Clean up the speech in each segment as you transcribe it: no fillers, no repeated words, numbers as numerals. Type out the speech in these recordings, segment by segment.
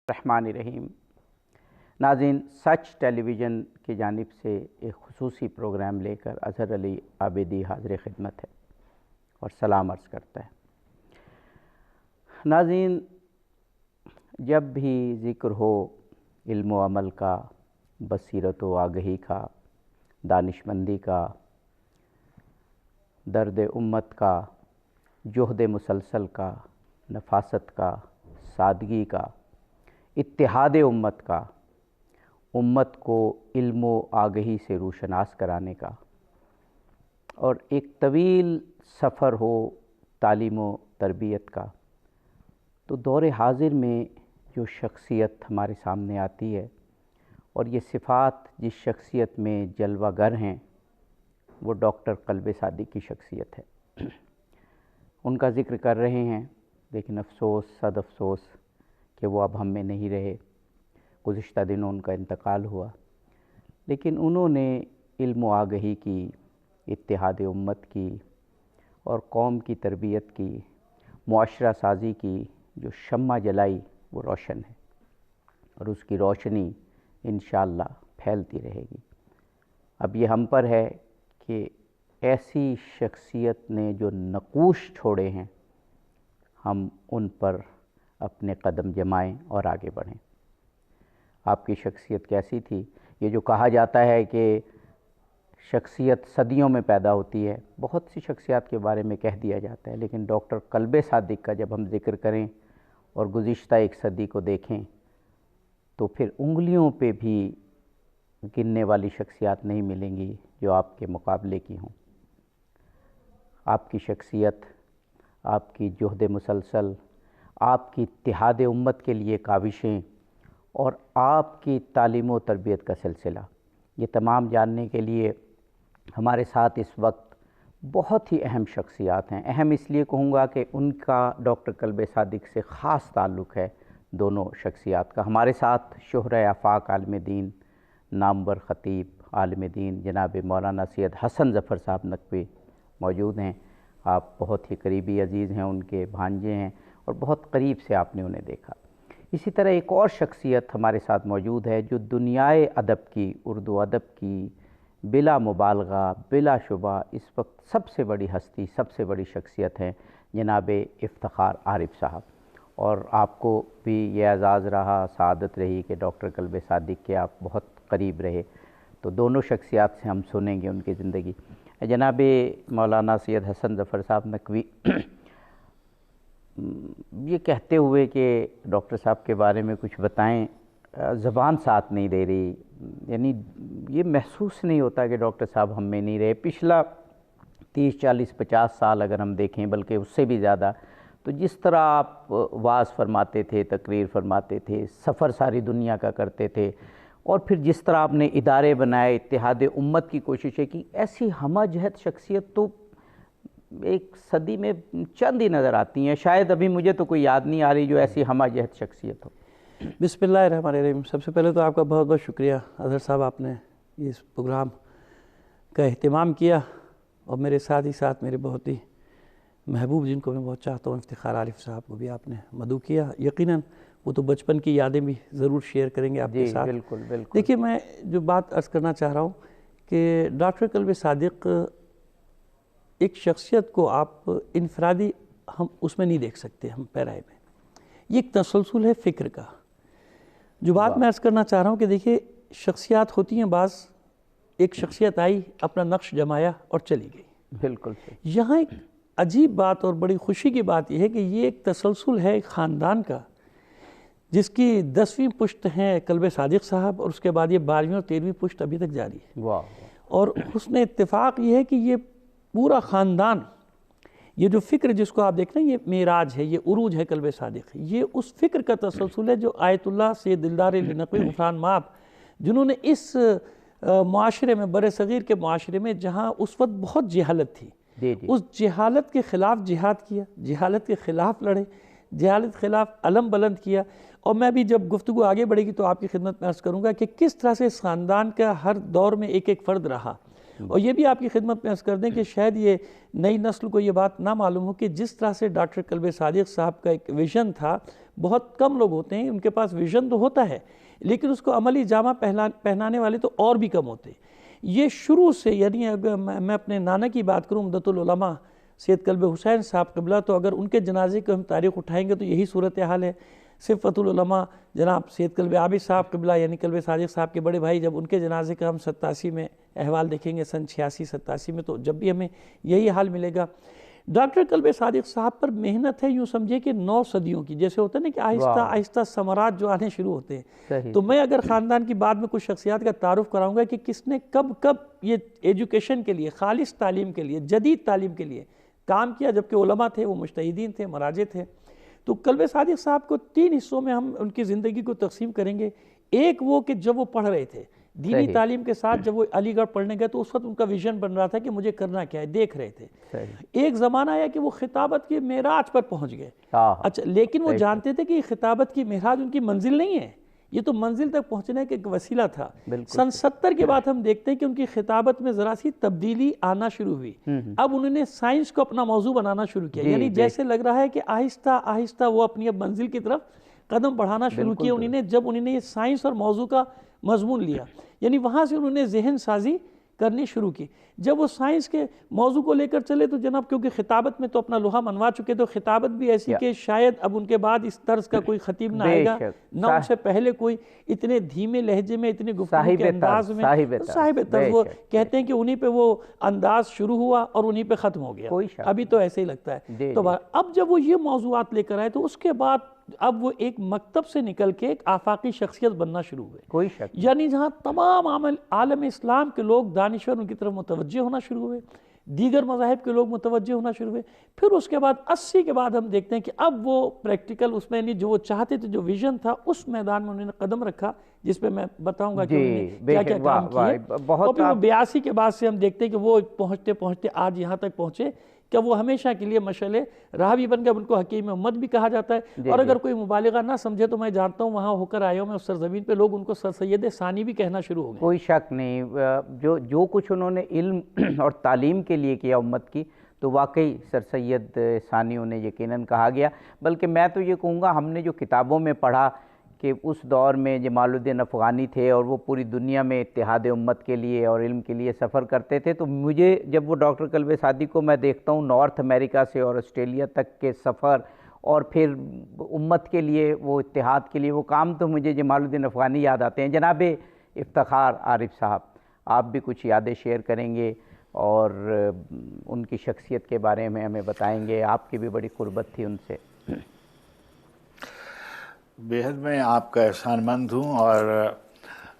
الرحمن الرحیم ناظرین، سچ ٹیلی ویژن کی جانب سے ایک خصوصی پروگرام لے کر اظہر علی عابدی حاضر خدمت ہے اور سلام عرض کرتا ہے۔ ناظرین، جب بھی ذکر ہو علم و عمل کا، بصیرت و آگہی کا، دانشمندی کا، درد امت کا، جہد مسلسل کا، نفاست کا، سادگی کا، اتحاد امت کا، امت کو علم و آگہی سے روشناس کرانے کا، اور ایک طویل سفر ہو تعلیم و تربیت کا، تو دور حاضر میں جو شخصیت ہمارے سامنے آتی ہے اور یہ صفات جس شخصیت میں جلوہ گر ہیں، وہ ڈاکٹر قلب صادق کی شخصیت ہے۔ ان کا ذکر کر رہے ہیں، لیکن افسوس، صد افسوس کہ وہ اب ہم میں نہیں رہے۔ گزشتہ دنوں ان کا انتقال ہوا، لیکن انہوں نے علم و آگہی کی، اتحاد امت کی اور قوم کی تربیت کی، معاشرہ سازی کی جو شمع جلائی وہ روشن ہے، اور اس کی روشنی انشاءاللہ پھیلتی رہے گی۔ اب یہ ہم پر ہے کہ ایسی شخصیت نے جو نقوش چھوڑے ہیں، ہم ان پر اپنے قدم جمائیں اور آگے بڑھیں۔ آپ کی شخصیت کیسی تھی؟ یہ جو کہا جاتا ہے کہ شخصیت صدیوں میں پیدا ہوتی ہے، بہت سی شخصیات کے بارے میں کہہ دیا جاتا ہے، لیکن ڈاکٹر قلب صادق کا جب ہم ذکر کریں اور گزشتہ ایک صدی کو دیکھیں تو پھر انگلیوں پہ بھی گننے والی شخصیات نہیں ملیں گی جو آپ کے مقابلے کی ہوں۔ آپ کی شخصیت، آپ کی جہد مسلسل، آپ کی اتحاد امت کے لیے کاوشیں اور آپ کی تعلیم و تربیت کا سلسلہ، یہ تمام جاننے کے لیے ہمارے ساتھ اس وقت بہت ہی اہم شخصیات ہیں۔ اہم اس لیے کہوں گا کہ ان کا ڈاکٹر قلب صادق سے خاص تعلق ہے دونوں شخصیات کا۔ ہمارے ساتھ شہرۂ آفاق عالم دین، نامور خطیب عالم دین جناب مولانا سید حسن ظفر صاحب نقوی موجود ہیں۔ آپ بہت ہی قریبی عزیز ہیں، ان کے بھانجے ہیں اور بہت قریب سے آپ نے انہیں دیکھا۔ اسی طرح ایک اور شخصیت ہمارے ساتھ موجود ہے جو دنیائے ادب کی، اردو ادب کی بلا مبالغہ، بلا شبہ اس وقت سب سے بڑی ہستی، سب سے بڑی شخصیت ہیں جناب افتخار عارف صاحب، اور آپ کو بھی یہ اعزاز رہا، سعادت رہی کہ ڈاکٹر قلب صادق کے آپ بہت قریب رہے۔ تو دونوں شخصیات سے ہم سنیں گے ان کی زندگی۔ جناب مولانا سید حسن ظفر صاحب نقوی، یہ کہتے ہوئے کہ ڈاکٹر صاحب کے بارے میں کچھ بتائیں، زبان ساتھ نہیں دے رہی، یعنی یہ محسوس نہیں ہوتا کہ ڈاکٹر صاحب ہم میں نہیں رہے۔ پچھلا 30، 40، 50 سال اگر ہم دیکھیں، بلکہ اس سے بھی زیادہ، تو جس طرح آپ وعظ فرماتے تھے، تقریر فرماتے تھے، سفر ساری دنیا کا کرتے تھے، اور پھر جس طرح آپ نے ادارے بنائے، اتحاد امت کی کوششیں کی، ایسی ہمہ جہت شخصیت تو ایک صدی میں چند ہی نظر آتی ہیں۔ شاید ابھی مجھے تو کوئی یاد نہیں آ رہی جو ایسی ہمہ جہت شخصیت ہو۔ بسم اللہ الرحمن الرحیم۔ سب سے پہلے تو آپ کا بہت بہت شکریہ اظہر صاحب، آپ نے اس پروگرام کا اہتمام کیا، اور میرے ساتھ ہی ساتھ میرے بہت ہی محبوب جن کو میں بہت چاہتا ہوں، افتخار عارف صاحب کو بھی آپ نے مدعو کیا۔ یقیناً وہ تو بچپن کی یادیں بھی ضرور شیئر کریں گے آپ کے ساتھ۔ بالکل بالکل۔ دیکھیے، میں جو بات عرض کرنا چاہ رہا ہوں کہ ڈاکٹر قلب صادق ایک شخصیت کو آپ انفرادی ہم اس میں نہیں دیکھ سکتے، ہم پیرائے میں، یہ ایک تسلسل ہے فکر کا۔ جو بات میں عرض کرنا چاہ رہا ہوں کہ دیکھیے، شخصیات ہوتی ہیں، بعض ایک شخصیت آئی، اپنا نقش جمایا اور چلی گئی۔ بالکل۔ یہاں ایک عجیب بات اور بڑی خوشی کی بات یہ ہے کہ یہ ایک تسلسل ہے ایک خاندان کا، جس کی 10ویں پشت ہیں قلب صادق صاحب، اور اس کے بعد یہ 12ویں اور 13ویں پشت ابھی تک جاری ہے۔ واہ۔ اور حسن اتفاق یہ ہے کہ یہ پورا خاندان، یہ جو فکر جس کو آپ دیکھ رہے ہیں، یہ معراج ہے، یہ عروج ہے قلب صادق، یہ اس فکر کا تسلسل ہے جو آیت اللہ سید دلدار علی نقوی غفران مآب، جنہوں نے اس معاشرے میں، بر صغیر کے معاشرے میں جہاں اس وقت بہت جہالت تھی، اس جہالت کے خلاف جہاد کیا، جہالت کے خلاف لڑے، جہالت کے خلاف علم بلند کیا۔ اور میں بھی جب گفتگو آگے بڑھے گی تو آپ کی خدمت میں عرض کروں گا کہ کس طرح سے اس خاندان کا ہر دور میں ایک ایک فرد رہا۔ اور یہ بھی آپ کی خدمت میں عرض کر دیں کہ شاید یہ نئی نسل کو یہ بات نہ معلوم ہو کہ جس طرح سے ڈاکٹر قلب صادق صاحب کا ایک ویژن تھا، بہت کم لوگ ہوتے ہیں، ان کے پاس ویژن تو ہوتا ہے لیکن اس کو عملی جامہ پہنانے والے تو اور بھی کم ہوتے ہیں۔ یہ شروع سے، یعنی اگر میں اپنے نانا کی بات کروں امدۃ العلماء سید کلب حسین صاحب قبلہ، تو اگر ان کے جنازے کو ہم تاریخ اٹھائیں گے تو یہی صورتحال ہے۔ صفت العلماء جناب سید کلب عابد صاحب قبلہ یعنی کلب صادق صاحب کے بڑے بھائی، جب ان کے جنازے کا ہم 87 میں احوال دیکھیں گے، سن 86-87 میں، تو جب بھی ہمیں یہی حال ملے گا۔ ڈاکٹر کلب صادق صاحب پر محنت ہے، یوں سمجھے کہ 9 صدیوں کی، جیسے ہوتا ہے نا کہ آہستہ آہستہ ثمرات جو آنے شروع ہوتے ہیں۔ تو میں اگر خاندان کی بعد میں کچھ شخصیات کا تعارف کراؤں گا کہ کس نے کب یہ ایجوکیشن کے لیے، خالص تعلیم کے لیے، جدید تعلیم کے لیے کام کیا، جبکہ علماء تھے، وہ مجتہدین تھے، مراجع تھے۔ تو کلب صادق صاحب کو 3 حصوں میں ہم ان کی زندگی کو تقسیم کریں گے۔ ایک وہ کہ جب وہ پڑھ رہے تھے دینی تعلیم کے ساتھ، جب وہ علی گڑھ پڑھنے گئے تو اس وقت ان کا ویژن بن رہا تھا کہ مجھے کرنا کیا ہے، دیکھ رہے تھے۔ ایک زمانہ آیا کہ وہ خطابت کی معراج پر پہنچ گئے، اچھا، لیکن وہ جانتے تھے کہ یہ خطابت کی معراج ان کی منزل نہیں ہے، یہ تو منزل تک پہنچنے کا ایک وسیلہ تھا۔ سن 70 کے بعد ہم دیکھتے ہیں کہ ان کی خطابت میں ذرا سی تبدیلی آنا شروع ہوئی۔ اب انہوں نے سائنس کو اپنا موضوع بنانا شروع کیا، یعنی جیسے لگ رہا ہے کہ آہستہ آہستہ وہ اپنی اب منزل کی طرف قدم بڑھانا شروع کیا۔ جب انہوں نے یہ سائنس اور موضوع کا مضمون لیا، یعنی وہاں سے انہوں نے ذہن سازی کرنی شروع کی۔ جب وہ سائنس کے موضوع کو لے کر چلے تو جناب کیونکہ خطابت میں تو اپنا لوہا منوا چکے، تو خطابت بھی ایسی کہ شاید اب ان کے بعد اس طرز کا کوئی خطیب نہ آئے گا، نہ ان سے پہلے کوئی اتنے دھیمے لہجے میں، اتنے گفتگو کے انداز میں، صاحب طرز، وہ کہتے ہیں کہ انہی پہ وہ انداز شروع ہوا اور انہی پہ ختم ہو گیا، ابھی تو ایسے ہی لگتا ہے۔ تو اب جب وہ یہ موضوعات لے کر آئے تو اس کے بعد اب وہ ایک مکتب سے نکل کے ایک آفاقی شخصیت بننا شروع ہوئے، یعنی جہاں تمام عالم اسلام کے لوگ دانشور ان کی طرف متوجہ ہونا شروع ہوئے، دیگر مذاہب کے لوگ متوجہ ہونا شروع ہوئے۔ پھر اس کے بعد 80 کے بعد ہم دیکھتے ہیں کہ اب وہ پریکٹیکل اس میں جو وہ چاہتے تھے، جو ویژن تھا، اس میدان میں انہوں نے قدم رکھا، جس پہ میں بتاؤں گا کہ انہوں نے کیا کیا کام کیے۔ اور پھر وہ 82 کے بعد سے ہم دیکھتے ہیں کہ وہ پہنچتے پہنچتے آج یہاں تک پہنچے کہ وہ ہمیشہ کے لیے مشعل راہ بھی بن گیا، ان کو حکیم امت بھی کہا جاتا ہے۔ اور اگر کوئی مبالغہ نہ سمجھے تو میں جانتا ہوں وہاں ہو کر آئے ہوں میں اس سرزمین پہ، لوگ ان کو سر سید ثانی بھی کہنا شروع ہو گئے۔ کوئی شک نہیں، جو کچھ انہوں نے علم اور تعلیم کے لیے کیا امت کی، تو واقعی سر سید ثانی انہیں یقیناً کہا گیا۔ بلکہ میں تو یہ کہوں گا، ہم نے جو کتابوں میں پڑھا کہ اس دور میں جمال الدین افغانی تھے اور وہ پوری دنیا میں اتحاد امت کے لیے اور علم کے لیے سفر کرتے تھے، تو مجھے جب وہ ڈاکٹر کلب صادق کو میں دیکھتا ہوں نارتھ امریکہ سے اور آسٹریلیا تک کے سفر، اور پھر امت کے لیے وہ اتحاد کے لیے وہ کام، تو مجھے جمال الدین افغانی یاد آتے ہیں۔ جناب افتخار عارف صاحب، آپ بھی کچھ یادیں شیئر کریں گے اور ان کی شخصیت کے بارے میں ہمیں بتائیں گے، آپ کی بھی بڑی قربت تھی ان سے۔ بے حد میں آپ کا احسان مند ہوں، اور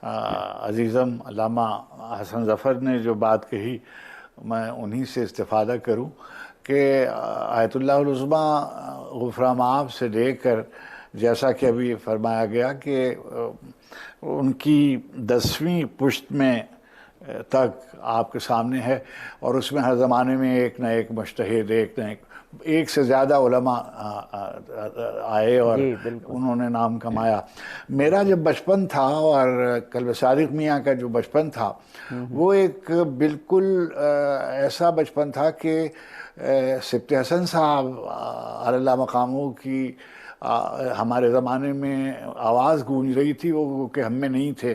عزیزم علامہ حسن ظفر نے جو بات کہی میں انہی سے استفادہ کروں کہ آیت اللہ العظمیٰ غفران معاف سے لے کر، جیسا کہ ابھی فرمایا گیا کہ ان کی 10ویں پشت میں تک آپ کے سامنے ہے، اور اس میں ہر زمانے میں ایک نہ ایک مجتہد، ایک سے زیادہ علماء آئے اور انہوں نے نام کمایا۔ میرا جب بچپن تھا اور کلب صادق میاں کا جو بچپن تھا، وہ ایک بالکل ایسا بچپن تھا کہ سبط حسن صاحب اللہ مقامہ کی ہمارے زمانے میں آواز گونج رہی تھی، وہ کہ ہم میں نہیں تھے،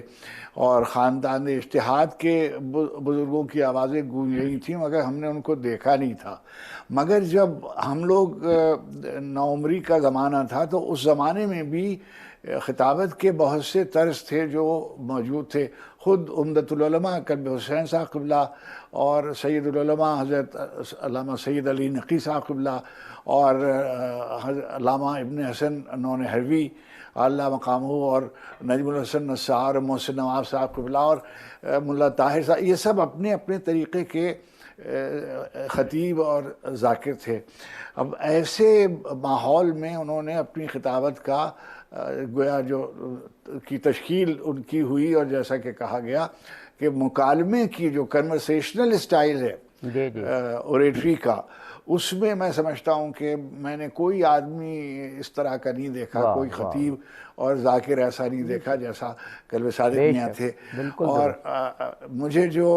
اور خاندان اجتہاد کے بزرگوں کی آوازیں گونج رہی تھیں، مگر ہم نے ان کو دیکھا نہیں تھا۔ مگر جب ہم لوگ نوعمری کا زمانہ تھا تو اس زمانے میں بھی خطابت کے بہت سے طرز تھے جو موجود تھے۔ خود امدۃ العلماء کلب حسین صاحب قبلہ اور سید العلماء حضرت علامہ سید علی نقی صاحب قبلہ اور علامہ ابن حسن نونہروی اللہ مقامہ اور نجم الحسن نصار، محسن نواب صاحب قبلہ اور ملا طاہر صاحب، یہ سب اپنے اپنے طریقے کے خطیب اور ذاکر تھے۔ اب ایسے ماحول میں انہوں نے اپنی خطابت کا گویا جو کی تشکیل ان کی ہوئی، اور جیسا کہ کہا گیا کہ مکالمے کی جو کنورسیشنل اسٹائل ہے اوریٹری کا، اس میں میں سمجھتا ہوں کہ میں نے کوئی آدمی اس طرح کا نہیں دیکھا، کوئی خطیب اور ذاکر ایسا نہیں دیکھا جیسا قلب صادق میاں تھے۔ اور مجھے جو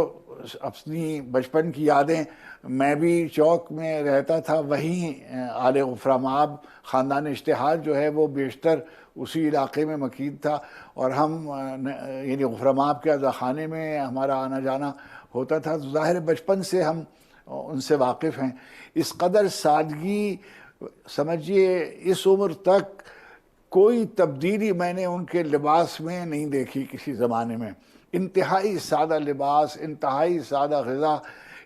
اپنی بچپن کی یادیں، میں بھی چوک میں رہتا تھا، وہیں آل غفران آب خاندان اجتہاد جو ہے وہ بیشتر اسی علاقے میں مقیم تھا، اور ہم یعنی غفران آب کے عزاخانے میں ہمارا آنا جانا ہوتا تھا، تو ظاہر بچپن سے ہم ان سے واقف ہیں۔ اس قدر سادگی، سمجھیے اس عمر تک کوئی تبدیلی میں نے ان کے لباس میں نہیں دیکھی کسی زمانے میں۔ انتہائی سادہ لباس، انتہائی سادہ غذا،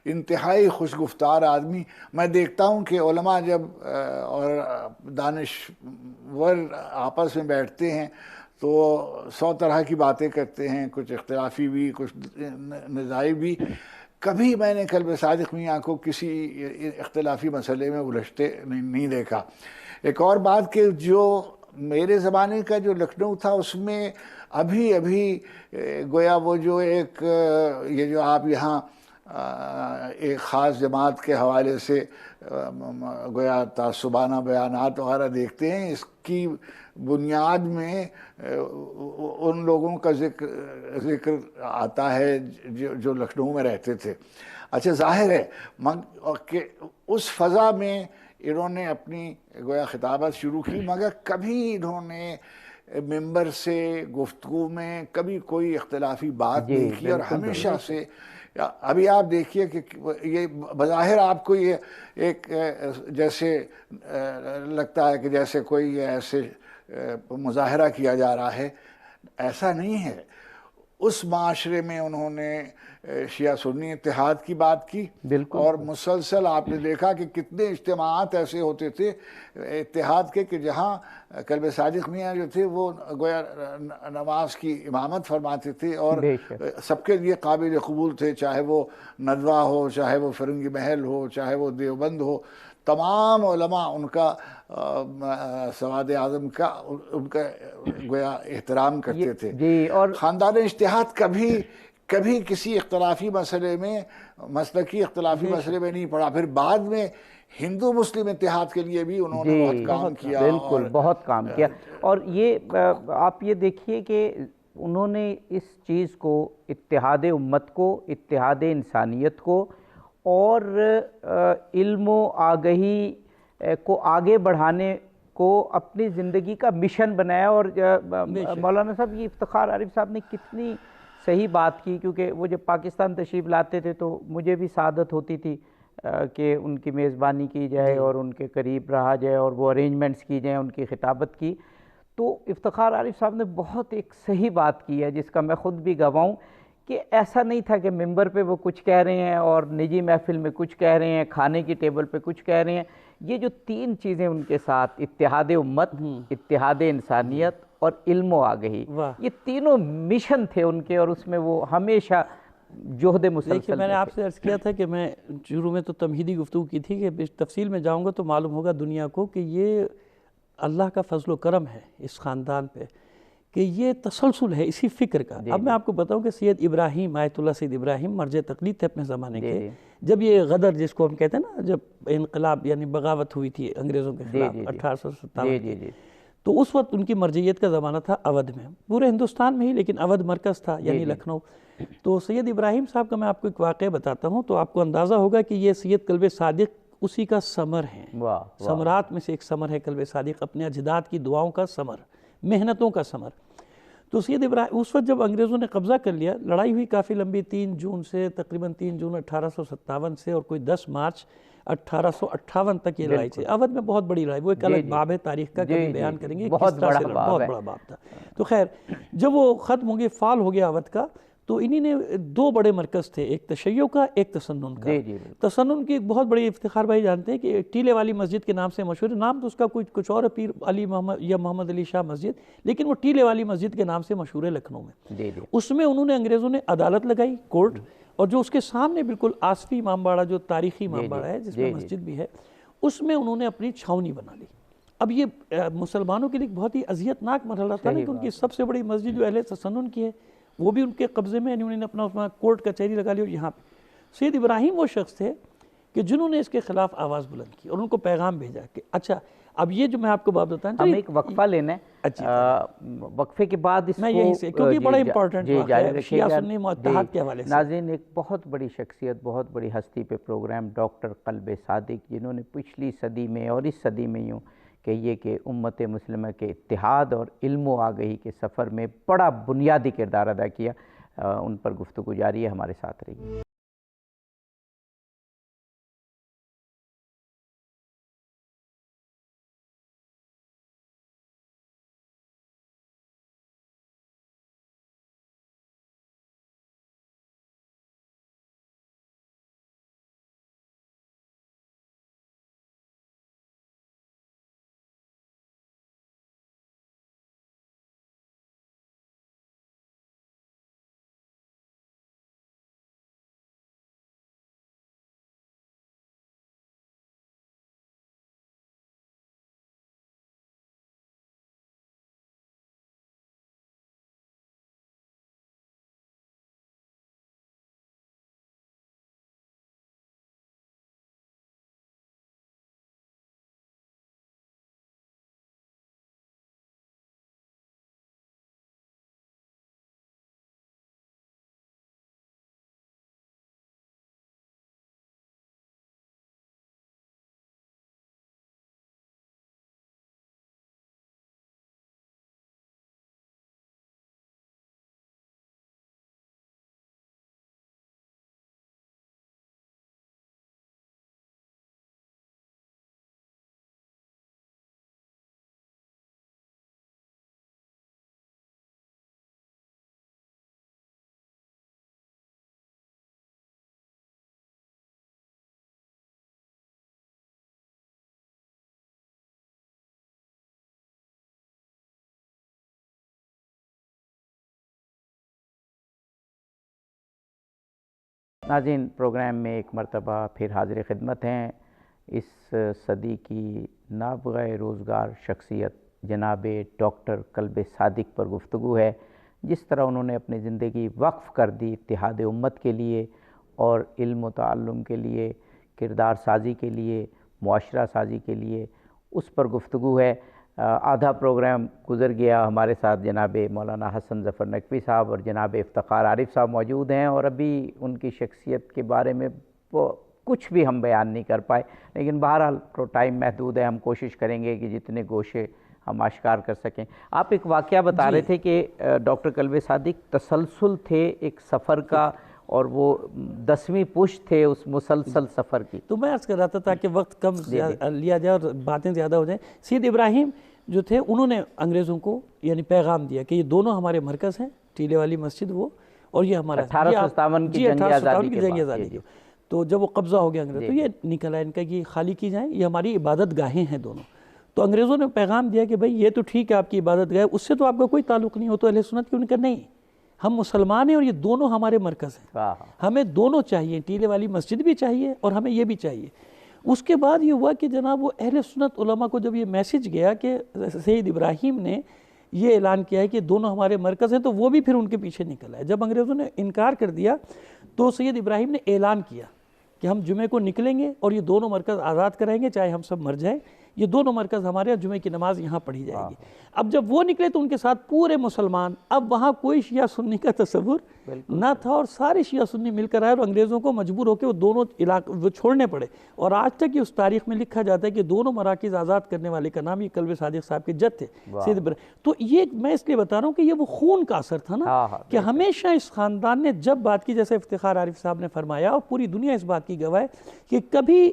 انتہائی خوش گفتار آدمی۔ میں دیکھتا ہوں کہ علماء جب اور دانشور آپس میں بیٹھتے ہیں تو 100 طرح کی باتیں کرتے ہیں، کچھ اختلافی بھی، کچھ نزاعی بھی۔ کبھی میں نے قلب صادق میاں کو کسی اختلافی مسئلے میں الجھتے نہیں دیکھا۔ ایک اور بات کہ جو میرے زمانے کا جو لکھنؤ تھا، اس میں ابھی گویا وہ جو ایک یہ جو آپ یہاں ایک خاص جماعت کے حوالے سے گویا تعصبانہ بیانات وغیرہ دیکھتے ہیں، اس کی بنیاد میں ان لوگوں کا ذکر آتا ہے جو لکھنؤ میں رہتے تھے۔ اچھا، ظاہر ہے کہ اس فضا میں انہوں نے اپنی گویا خطابت شروع کی، مگر کبھی انہوں نے ممبر سے گفتگو میں کبھی کوئی اختلافی بات نہیں کی، اور ہمیشہ سے ابھی آپ دیکھیے کہ یہ بظاہر آپ کو یہ ایک جیسے لگتا ہے کہ جیسے کوئی ایسے مظاہرہ کیا جا رہا ہے، ایسا نہیں ہے۔ اس معاشرے میں انہوں نے شیعہ سنی اتحاد کی بات کی، اور مسلسل آپ نے دیکھا کہ کتنے اجتماعات ایسے ہوتے تھے اتحاد کے کہ جہاں قلب صادق میاں جو تھے وہ گویا نماز کی امامت فرماتے تھے، اور سب کے لیے قابل قبول تھے، چاہے وہ ندوہ ہو، چاہے وہ فرنگی محل ہو، چاہے وہ دیوبند ہو۔ تمام علماء ان کا سواد اعظم کا ان کا گویا احترام کرتے تھے۔ اور خاندان اجتہاد کبھی کسی اختلافی مسئلے میں، مسلکی اختلافی مسئلے میں نہیں پڑا۔ پھر بعد میں ہندو مسلم اتحاد کے لیے بھی انہوں نے بہت کام کیا، بالکل بہت کام کیا۔ اور یہ آپ یہ دیکھیے کہ انہوں نے اس چیز کو، اتحاد امت کو، اتحاد انسانیت کو اور علم و آگہی کو آگے بڑھانے کو اپنی زندگی کا مشن بنایا۔ اور مولانا صاحب، یہ افتخار عارف صاحب نے کتنی صحیح بات کی، کیونکہ وہ جب پاکستان تشریف لاتے تھے تو مجھے بھی سعادت ہوتی تھی کہ ان کی میزبانی کی جائے اور ان کے قریب رہا جائے اور وہ ارینجمنٹس کی جائیں ان کی خطابت کی۔ تو افتخار عارف صاحب نے بہت ایک صحیح بات کی ہے، جس کا میں خود بھی گواہ ہوں، کہ ایسا نہیں تھا کہ ممبر پہ وہ کچھ کہہ رہے ہیں اور نجی محفل میں کچھ کہہ رہے ہیں، کھانے کی ٹیبل پہ کچھ کہہ رہے ہیں۔ یہ جو 3 چیزیں ان کے ساتھ، اتحاد امت، اتحاد انسانیت اور علم و آگہی، یہ تینوں مشن تھے ان کے، اور اس میں وہ ہمیشہ جہد مسلسل۔ دیکھیے، میں نے آپ سے عرض کیا تھا کہ میں شروع میں تو تمہیدی گفتگو کی تھی کہ تفصیل میں جاؤں گا تو معلوم ہوگا دنیا کو کہ یہ اللہ کا فضل و کرم ہے اس خاندان پہ، کہ یہ تسلسل ہے اسی فکر کا۔ اب میں آپ کو بتاؤں کہ سید ابراہیم، آیت اللہ سید ابراہیم مرجع تقلید تھے اپنے زمانے کے۔ جب یہ غدر جس کو ہم کہتے ہیں نا، جب انقلاب یعنی بغاوت ہوئی تھی انگریزوں کے خلاف 1857، تو اس وقت ان کی مرجعیت کا زمانہ تھا اودھ میں، پورے ہندوستان میں ہی، لیکن اودھ مرکز تھا یعنی لکھنؤ۔ تو سید ابراہیم صاحب کا میں آپ کو ایک واقعہ بتاتا ہوں تو آپ کو اندازہ ہوگا کہ یہ سید قلب صادق اسی کا ثمر ہیں۔ ثمرات میں سے ایک ثمر ہے قلب صادق، اپنے اجداد کی دعاؤں کا ثمر، محنتوں کا ثمر۔ تو سید ابراہیم اس وقت جب انگریزوں نے قبضہ کر لیا، لڑائی ہوئی کافی لمبی، 3 جون سے تقریباً 3 جون 1857 سے اور کوئی 10 مارچ 1858 تک یہ لڑائی تھی۔ اودھ میں بہت بڑی لڑائی، وہ ایک الگ باب ہے تاریخ کا، کبھی بیان کریں گے، بہت بڑا باب تھا۔ تو خیر، جب وہ ختم ہو گیا، فال ہو گیا اودھ کا، تو انہی نے 2 بڑے مرکز تھے، ایک تشیع کا، ایک تسنن کا۔ تسنن کی ایک بہت بڑی، افتخار بھائی جانتے ہیں کہ ٹیلے والی مسجد کے نام سے مشہور ہے، نام تو اس کا کچھ اور ہے، پیر علی محمد یا محمد علی شاہ مسجد، لیکن وہ ٹیلے والی مسجد کے نام سے مشہور ہے لکھنؤ میں۔ اس میں انہوں نے، انگریزوں نے عدالت لگائی، کورٹ، اور جو اس کے سامنے بالکل آصفی امام باڑہ، جو تاریخی امام باڑہ ہے جس میں مسجد بھی ہے، اس میں انہوں نے اپنی چھاونی بنا لی۔ اب یہ مسلمانوں کے لیے بہت ہی اذیت ناک مرحلہ تھا، کہ ان کی سب سے بڑی مسجد جو اہل تسنن کی ہے وہ بھی ان کے قبضے میں، انہوں نے اپنا کورٹ کچہری لگا لی۔ اور یہاں پہ سید ابراہیم وہ شخص تھے کہ جنہوں نے اس کے خلاف آواز بلند کی اور ان کو پیغام بھیجا کہ اچھا اب یہ جو میں آپ کو بات بتائیں ہم ایک وقفہ لینا ہے، وقفے کے بعد اس میں یہی سے کیونکہ بڑا امپورٹنٹ جاری رکھیے شیعہ گا سنی اتحاد کے حوالے سے۔ ناظرین، ایک بہت بڑی شخصیت، بہت بڑی ہستی پہ پروگرام ڈاکٹر قلب صادق، جنہوں نے پچھلی صدی میں اور اس صدی میں یوں کہیے کہ امت مسلمہ کے اتحاد اور علم و آگہی کے سفر میں بڑا بنیادی کردار ادا کیا، ان پر گفتگو جاری ہے، ہمارے ساتھ رہیے۔ ناظرین، پروگرام میں ایک مرتبہ پھر حاضر خدمت ہیں۔ اس صدی کی نابغہ روزگار شخصیت جناب ڈاکٹر قلب صادق پر گفتگو ہے۔ جس طرح انہوں نے اپنی زندگی وقف کر دی اتحاد امت کے لیے اور علم و تعلم کے لیے، کردار سازی کے لیے، معاشرہ سازی کے لیے، اس پر گفتگو ہے۔ آدھا پروگرام گزر گیا، ہمارے ساتھ جناب مولانا حسن ظفر نقوی صاحب اور جناب افتخار عارف صاحب موجود ہیں، اور ابھی ان کی شخصیت کے بارے میں کچھ بھی ہم بیان نہیں کر پائے، لیکن بہرحال ٹائم محدود ہے، ہم کوشش کریں گے کہ جتنے گوشے ہم آشکار کر سکیں۔ آپ ایک واقعہ بتا رہے تھے کہ ڈاکٹر قلب صادق تسلسل تھے ایک سفر کا، اور وہ 10ویں پشت تھے اس مسلسل سفر کی۔ تو میں عرض کر رہا تھا تاکہ وقت کم لیا جائے اور باتیں زیادہ ہو جائیں، سید ابراہیم جو تھے انہوں نے انگریزوں کو یعنی پیغام دیا کہ یہ دونوں ہمارے مرکز ہیں، ٹیلے والی مسجد وہ، اور یہ ہمارا 1857 کی جنگ آزادی کے بعد، تو جب وہ قبضہ ہو گیا انگریز تو یہ نکل آیا ان کا کہ یہ خالی کی جائیں، یہ ہماری عبادت گاہیں ہیں دونوں۔ تو انگریزوں نے پیغام دیا کہ بھئی یہ تو ٹھیک ہے آپ کی عبادت گاہ، اس سے تو آپ کا کوئی تعلق نہیں ہو، تو اہل سنت کیوں نہیں کہ نہیں، ہم مسلمان ہیں اور یہ دونوں ہمارے مرکز ہیں، ہمیں دونوں چاہیے، ٹیلے والی مسجد بھی چاہیے اور ہمیں یہ بھی چاہیے۔ اس کے بعد یہ ہوا کہ جناب وہ اہل سنت علماء کو جب یہ میسج گیا کہ سید ابراہیم نے یہ اعلان کیا ہے کہ دونوں ہمارے مرکز ہیں، تو وہ بھی پھر ان کے پیچھے نکل آئے۔ جب انگریزوں نے انکار کر دیا تو سید ابراہیم نے اعلان کیا کہ ہم جمعے کو نکلیں گے اور یہ دونوں مرکز آزاد کرائیں گے، چاہے ہم سب مر جائیں، یہ دونوں مرکز ہمارے، جمعے کی نماز یہاں پڑھی جائے گی۔ اب جب وہ نکلے تو ان کے ساتھ پورے مسلمان، اب وہاں کوئی شیعہ سنی کا تصور نہ تھا، اور سارے شیعہ سنی مل کر آئے اور انگریزوں کو مجبور ہو کے وہ دونوں علاقے وہ چھوڑنے پڑے، اور آج تک یہ اس تاریخ میں لکھا جاتا ہے کہ دونوں مراکز آزاد کرنے والے کا نام یہ قلب صادق صاحب کے جد تھے سید ابراہیم۔ تو یہ میں اس لیے بتا رہا ہوں کہ یہ وہ خون کا اثر تھا نا، کہ ہمیشہ اس خاندان نے جب بات کی، جیسے افتخار عارف صاحب نے فرمایا اور پوری دنیا اس بات کی گواہ ہے کہ کبھی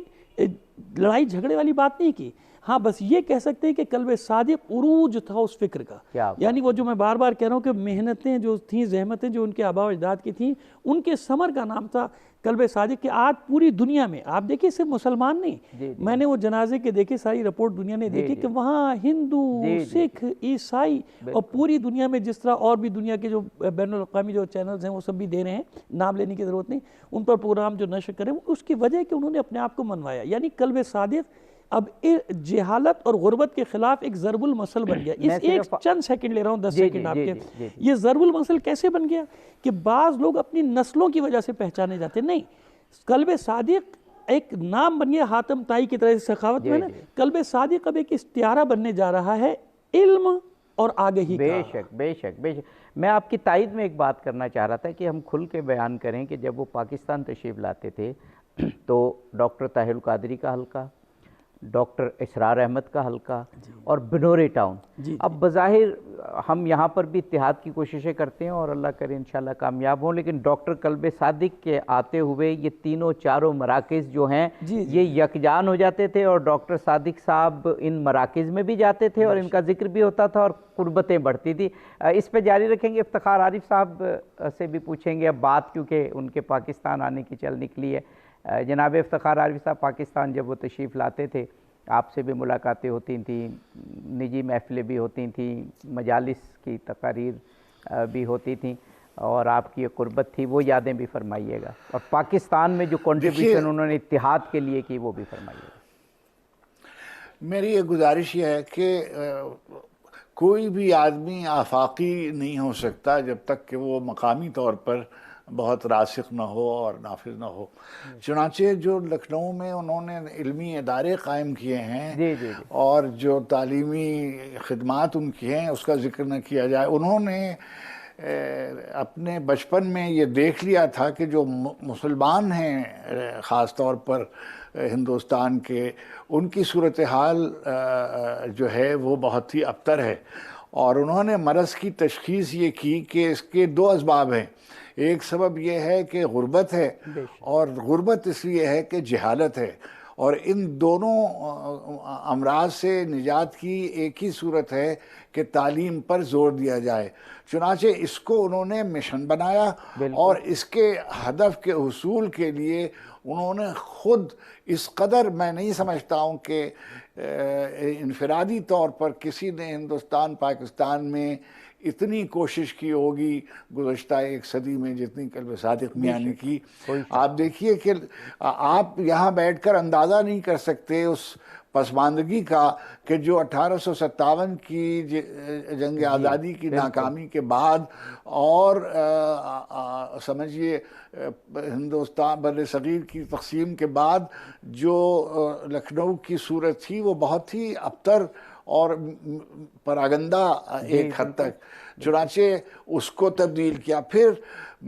لڑائی جھگڑے والی بات نہیں کی، ہاں بس یہ کہہ سکتے ہیں کہ قلب صادق عروج تھا اس فکر کا، یعنی وہ جو میں بار بار کہہ رہا ہوں کہ محنتیں جو تھیں، زحمتیں جو ان کے آباء و اجداد کی تھیں، ان کے ثمر کا نام تھا قلب صادق، کہ آج پوری دنیا میں آپ دیکھیں صرف مسلمان نہیں، میں نے وہ جنازے کے دیکھے، ساری رپورٹ دنیا نے دیکھی کہ وہاں ہندو، سکھ، عیسائی، اور پوری دنیا میں جس طرح اور بھی دنیا کے جو بین الاقوامی جو چینلز ہیں وہ سب بھی دے رہے ہیں، نام لینے کی ضرورت نہیں، ان پر پروگرام جو نشر کریں، اس کی وجہ ہے کہ انہوں نے اپنے آپ کو منوایا، یعنی قلب صادق اب جہالت اور غربت کے خلاف ایک ضرب المثل بن گیا۔ اس ایک چند سیکنڈ لے رہا ہوں، 10 سیکنڈ آپ کے، یہ ضرب المثل کیسے بن گیا کہ بعض لوگ اپنی نسلوں کی وجہ سے پہچانے جاتے، نہیں، قلب صادق ایک نام بن گیا حاتم طائی کی طرح سخاوت میں نا، قلب صادق اب ایک استعارہ بننے جا رہا ہے علم اور آگہی بے کا۔ شک بے شک بے شک۔ میں آپ کی تائید میں ایک بات کرنا چاہ رہا تھا کہ ہم کھل کے بیان کریں کہ جب وہ پاکستان تشریف لاتے تھے تو ڈاکٹر طاہر القادری کا حلقہ، ڈاکٹر اسرار احمد کا حلقہ اور بنورے ٹاؤن، اب بظاہر ہم یہاں پر بھی اتحاد کی کوششیں کرتے ہیں اور اللہ کرے انشاءاللہ کامیاب ہوں، لیکن ڈاکٹر قلب صادق کے آتے ہوئے یہ تینوں چاروں مراکز جو ہیں یہ یکجان ہو جاتے تھے، اور ڈاکٹر صادق صاحب ان مراکز میں بھی جاتے تھے اور ان کا ذکر بھی ہوتا تھا اور قربتیں بڑھتی تھی۔ اس پہ جاری رکھیں گے، افتخار عارف صاحب سے بھی پوچھیں گے اب بات، کیونکہ ان کے پاکستان آنے کی چل نکلی ہے۔ جناب افتخار عارف صاحب، پاکستان جب وہ تشریف لاتے تھے آپ سے بھی ملاقاتیں ہوتی تھیں، نجی محفلیں بھی ہوتی تھیں، مجالس کی تقاریر بھی ہوتی تھیں، اور آپ کی یہ قربت تھی وہ یادیں بھی فرمائیے گا، اور پاکستان میں جو کنٹریبیوشن انہوں نے اتحاد کے لیے کی وہ بھی فرمائیے گا۔ میری یہ گزارش یہ ہے کہ کوئی بھی آدمی آفاقی نہیں ہو سکتا جب تک کہ وہ مقامی طور پر بہت راسخ نہ ہو اور نافذ نہ ہو۔ چنانچہ جو لکھنؤ میں انہوں نے علمی ادارے قائم کیے ہیں اور جو تعلیمی خدمات ان کی ہیں اس کا ذکر نہ کیا جائے، انہوں نے اپنے بچپن میں یہ دیکھ لیا تھا کہ جو مسلمان ہیں خاص طور پر ہندوستان کے، ان کی صورتحال جو ہے وہ بہت ہی ابتر ہے، اور انہوں نے مرض کی تشخیص یہ کی کہ اس کے دو اسباب ہیں۔ ایک سبب یہ ہے کہ غربت ہے، اور غربت اس لیے ہے کہ جہالت ہے، اور ان دونوں امراض سے نجات کی ایک ہی صورت ہے کہ تعلیم پر زور دیا جائے۔ چنانچہ اس کو انہوں نے مشن بنایا، اور اس کے ہدف کے حصول کے لیے انہوں نے خود اس قدر، میں نہیں سمجھتا ہوں کہ انفرادی طور پر کسی نے ہندوستان پاکستان میں اتنی کوشش کی ہوگی گزشتہ ایک صدی میں جتنی قلب صادق میاں نے کی۔ آپ دیکھیے کہ آپ یہاں بیٹھ کر اندازہ نہیں کر سکتے اس پسماندگی کا کہ جو 1857 کی جنگ آزادی کی ناکامی کے بعد اور سمجھیے ہندوستان بر صغیر کی تقسیم کے بعد جو لکھنؤ کی صورت تھی وہ بہت ہی ابتر اور پراگندہ ایک حد تک، چنانچہ اس کو تبدیل کیا۔ پھر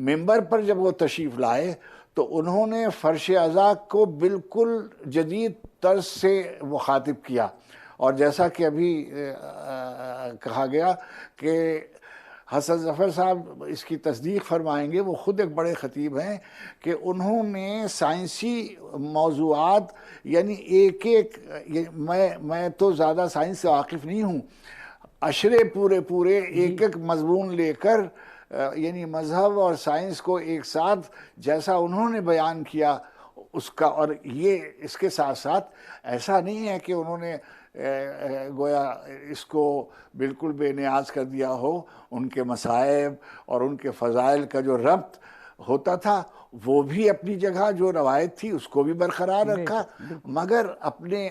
ممبر پر جب وہ تشریف لائے تو انہوں نے فرش ازاں کو بالکل جدید طرز سے مخاطب کیا، اور جیسا کہ ابھی کہا گیا کہ حسن ظفر صاحب اس کی تصدیق فرمائیں گے، وہ خود ایک بڑے خطیب ہیں، کہ انہوں نے سائنسی موضوعات یعنی ایک میں تو زیادہ سائنس سے واقف نہیں ہوں، عشرے پورے ایک مضمون لے کر یعنی مذہب اور سائنس کو ایک ساتھ جیسا انہوں نے بیان کیا اس کا، اور یہ اس کے ساتھ ساتھ ایسا نہیں ہے کہ انہوں نے گویا اس کو بالکل بے نیاز کر دیا ہو، ان کے مصائب اور ان کے فضائل کا جو ربط ہوتا تھا وہ بھی اپنی جگہ، جو روایت تھی اس کو بھی برقرار رکھا، مگر اپنے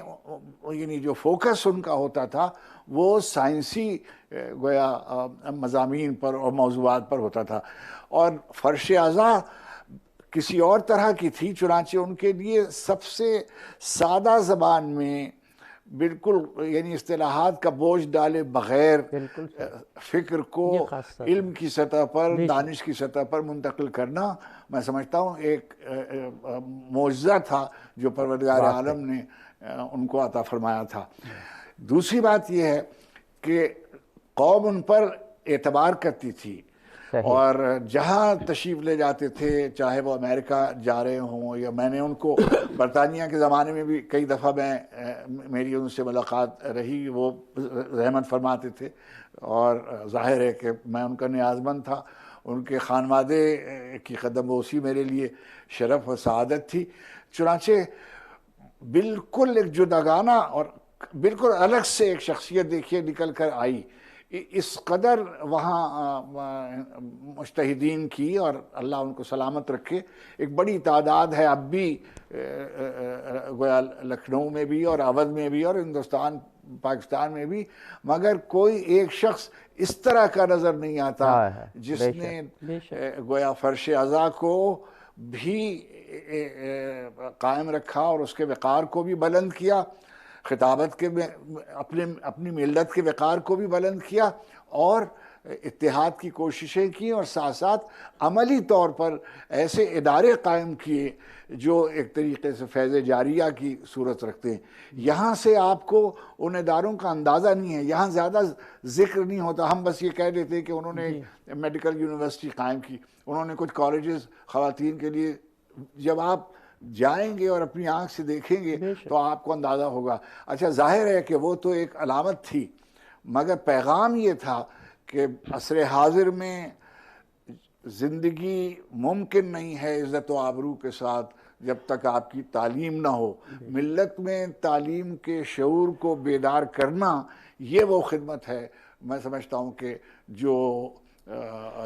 یعنی جو فوکس ان کا ہوتا تھا وہ سائنسی گویا مضامین پر اور موضوعات پر ہوتا تھا، اور فرش ازاں کسی اور طرح کی تھی، چنانچہ ان کے لیے سب سے سادہ زبان میں بالکل یعنی اصطلاحات کا بوجھ ڈالے بغیر فکر کو علم کی سطح پر، دانش کی سطح پر منتقل کرنا، میں سمجھتا ہوں ایک معجزہ تھا جو پروردگار عالم نے ان کو عطا فرمایا تھا۔ دوسری بات یہ ہے کہ قوم ان پر اعتبار کرتی تھی، اور جہاں تشریف لے جاتے تھے، چاہے وہ امریکہ جا رہے ہوں، یا میں نے ان کو برطانیہ کے زمانے میں بھی کئی دفعہ میری ان سے ملاقات رہی، وہ رحمت فرماتے تھے، اور ظاہر ہے کہ میں ان کا نیازمند تھا، ان کے خانوادے کی قدم بوسی میرے لیے شرف و سعادت تھی۔ چنانچہ بالکل ایک جداگانہ اور بالکل الگ سے ایک شخصیت دیکھیے نکل کر آئی، اس قدر وہاں مجتہدین کی، اور اللہ ان کو سلامت رکھے، ایک بڑی تعداد ہے اب بھی گویا لکھنؤ میں بھی اور اودھ میں بھی اور ہندوستان پاکستان میں بھی، مگر کوئی ایک شخص اس طرح کا نظر نہیں آتا جس نے گویا فرش ازاں کو بھی قائم رکھا اور اس کے وقار کو بھی بلند کیا، خطابت کے اپنی ملت کے وقار کو بھی بلند کیا، اور اتحاد کی کوششیں کی، اور ساتھ ساتھ عملی طور پر ایسے ادارے قائم کیے جو ایک طریقے سے فیض جاریہ کی صورت رکھتے ہیں۔ یہاں سے آپ کو ان اداروں کا اندازہ نہیں ہے، یہاں زیادہ ذکر نہیں ہوتا، ہم بس یہ کہہ دیتے ہیں کہ انہوں نے میڈیکل یونیورسٹی قائم کی، انہوں نے کچھ کالجز خواتین کے لیے۔ جب آپ جائیں گے اور اپنی آنکھ سے دیکھیں گے تو آپ کو اندازہ ہوگا۔ اچھا، ظاہر ہے کہ وہ تو ایک علامت تھی، مگر پیغام یہ تھا کہ عصر حاضر میں زندگی ممکن نہیں ہے عزت و آبرو کے ساتھ جب تک آپ کی تعلیم نہ ہو۔ ملت میں تعلیم کے شعور کو بیدار کرنا، یہ وہ خدمت ہے میں سمجھتا ہوں کہ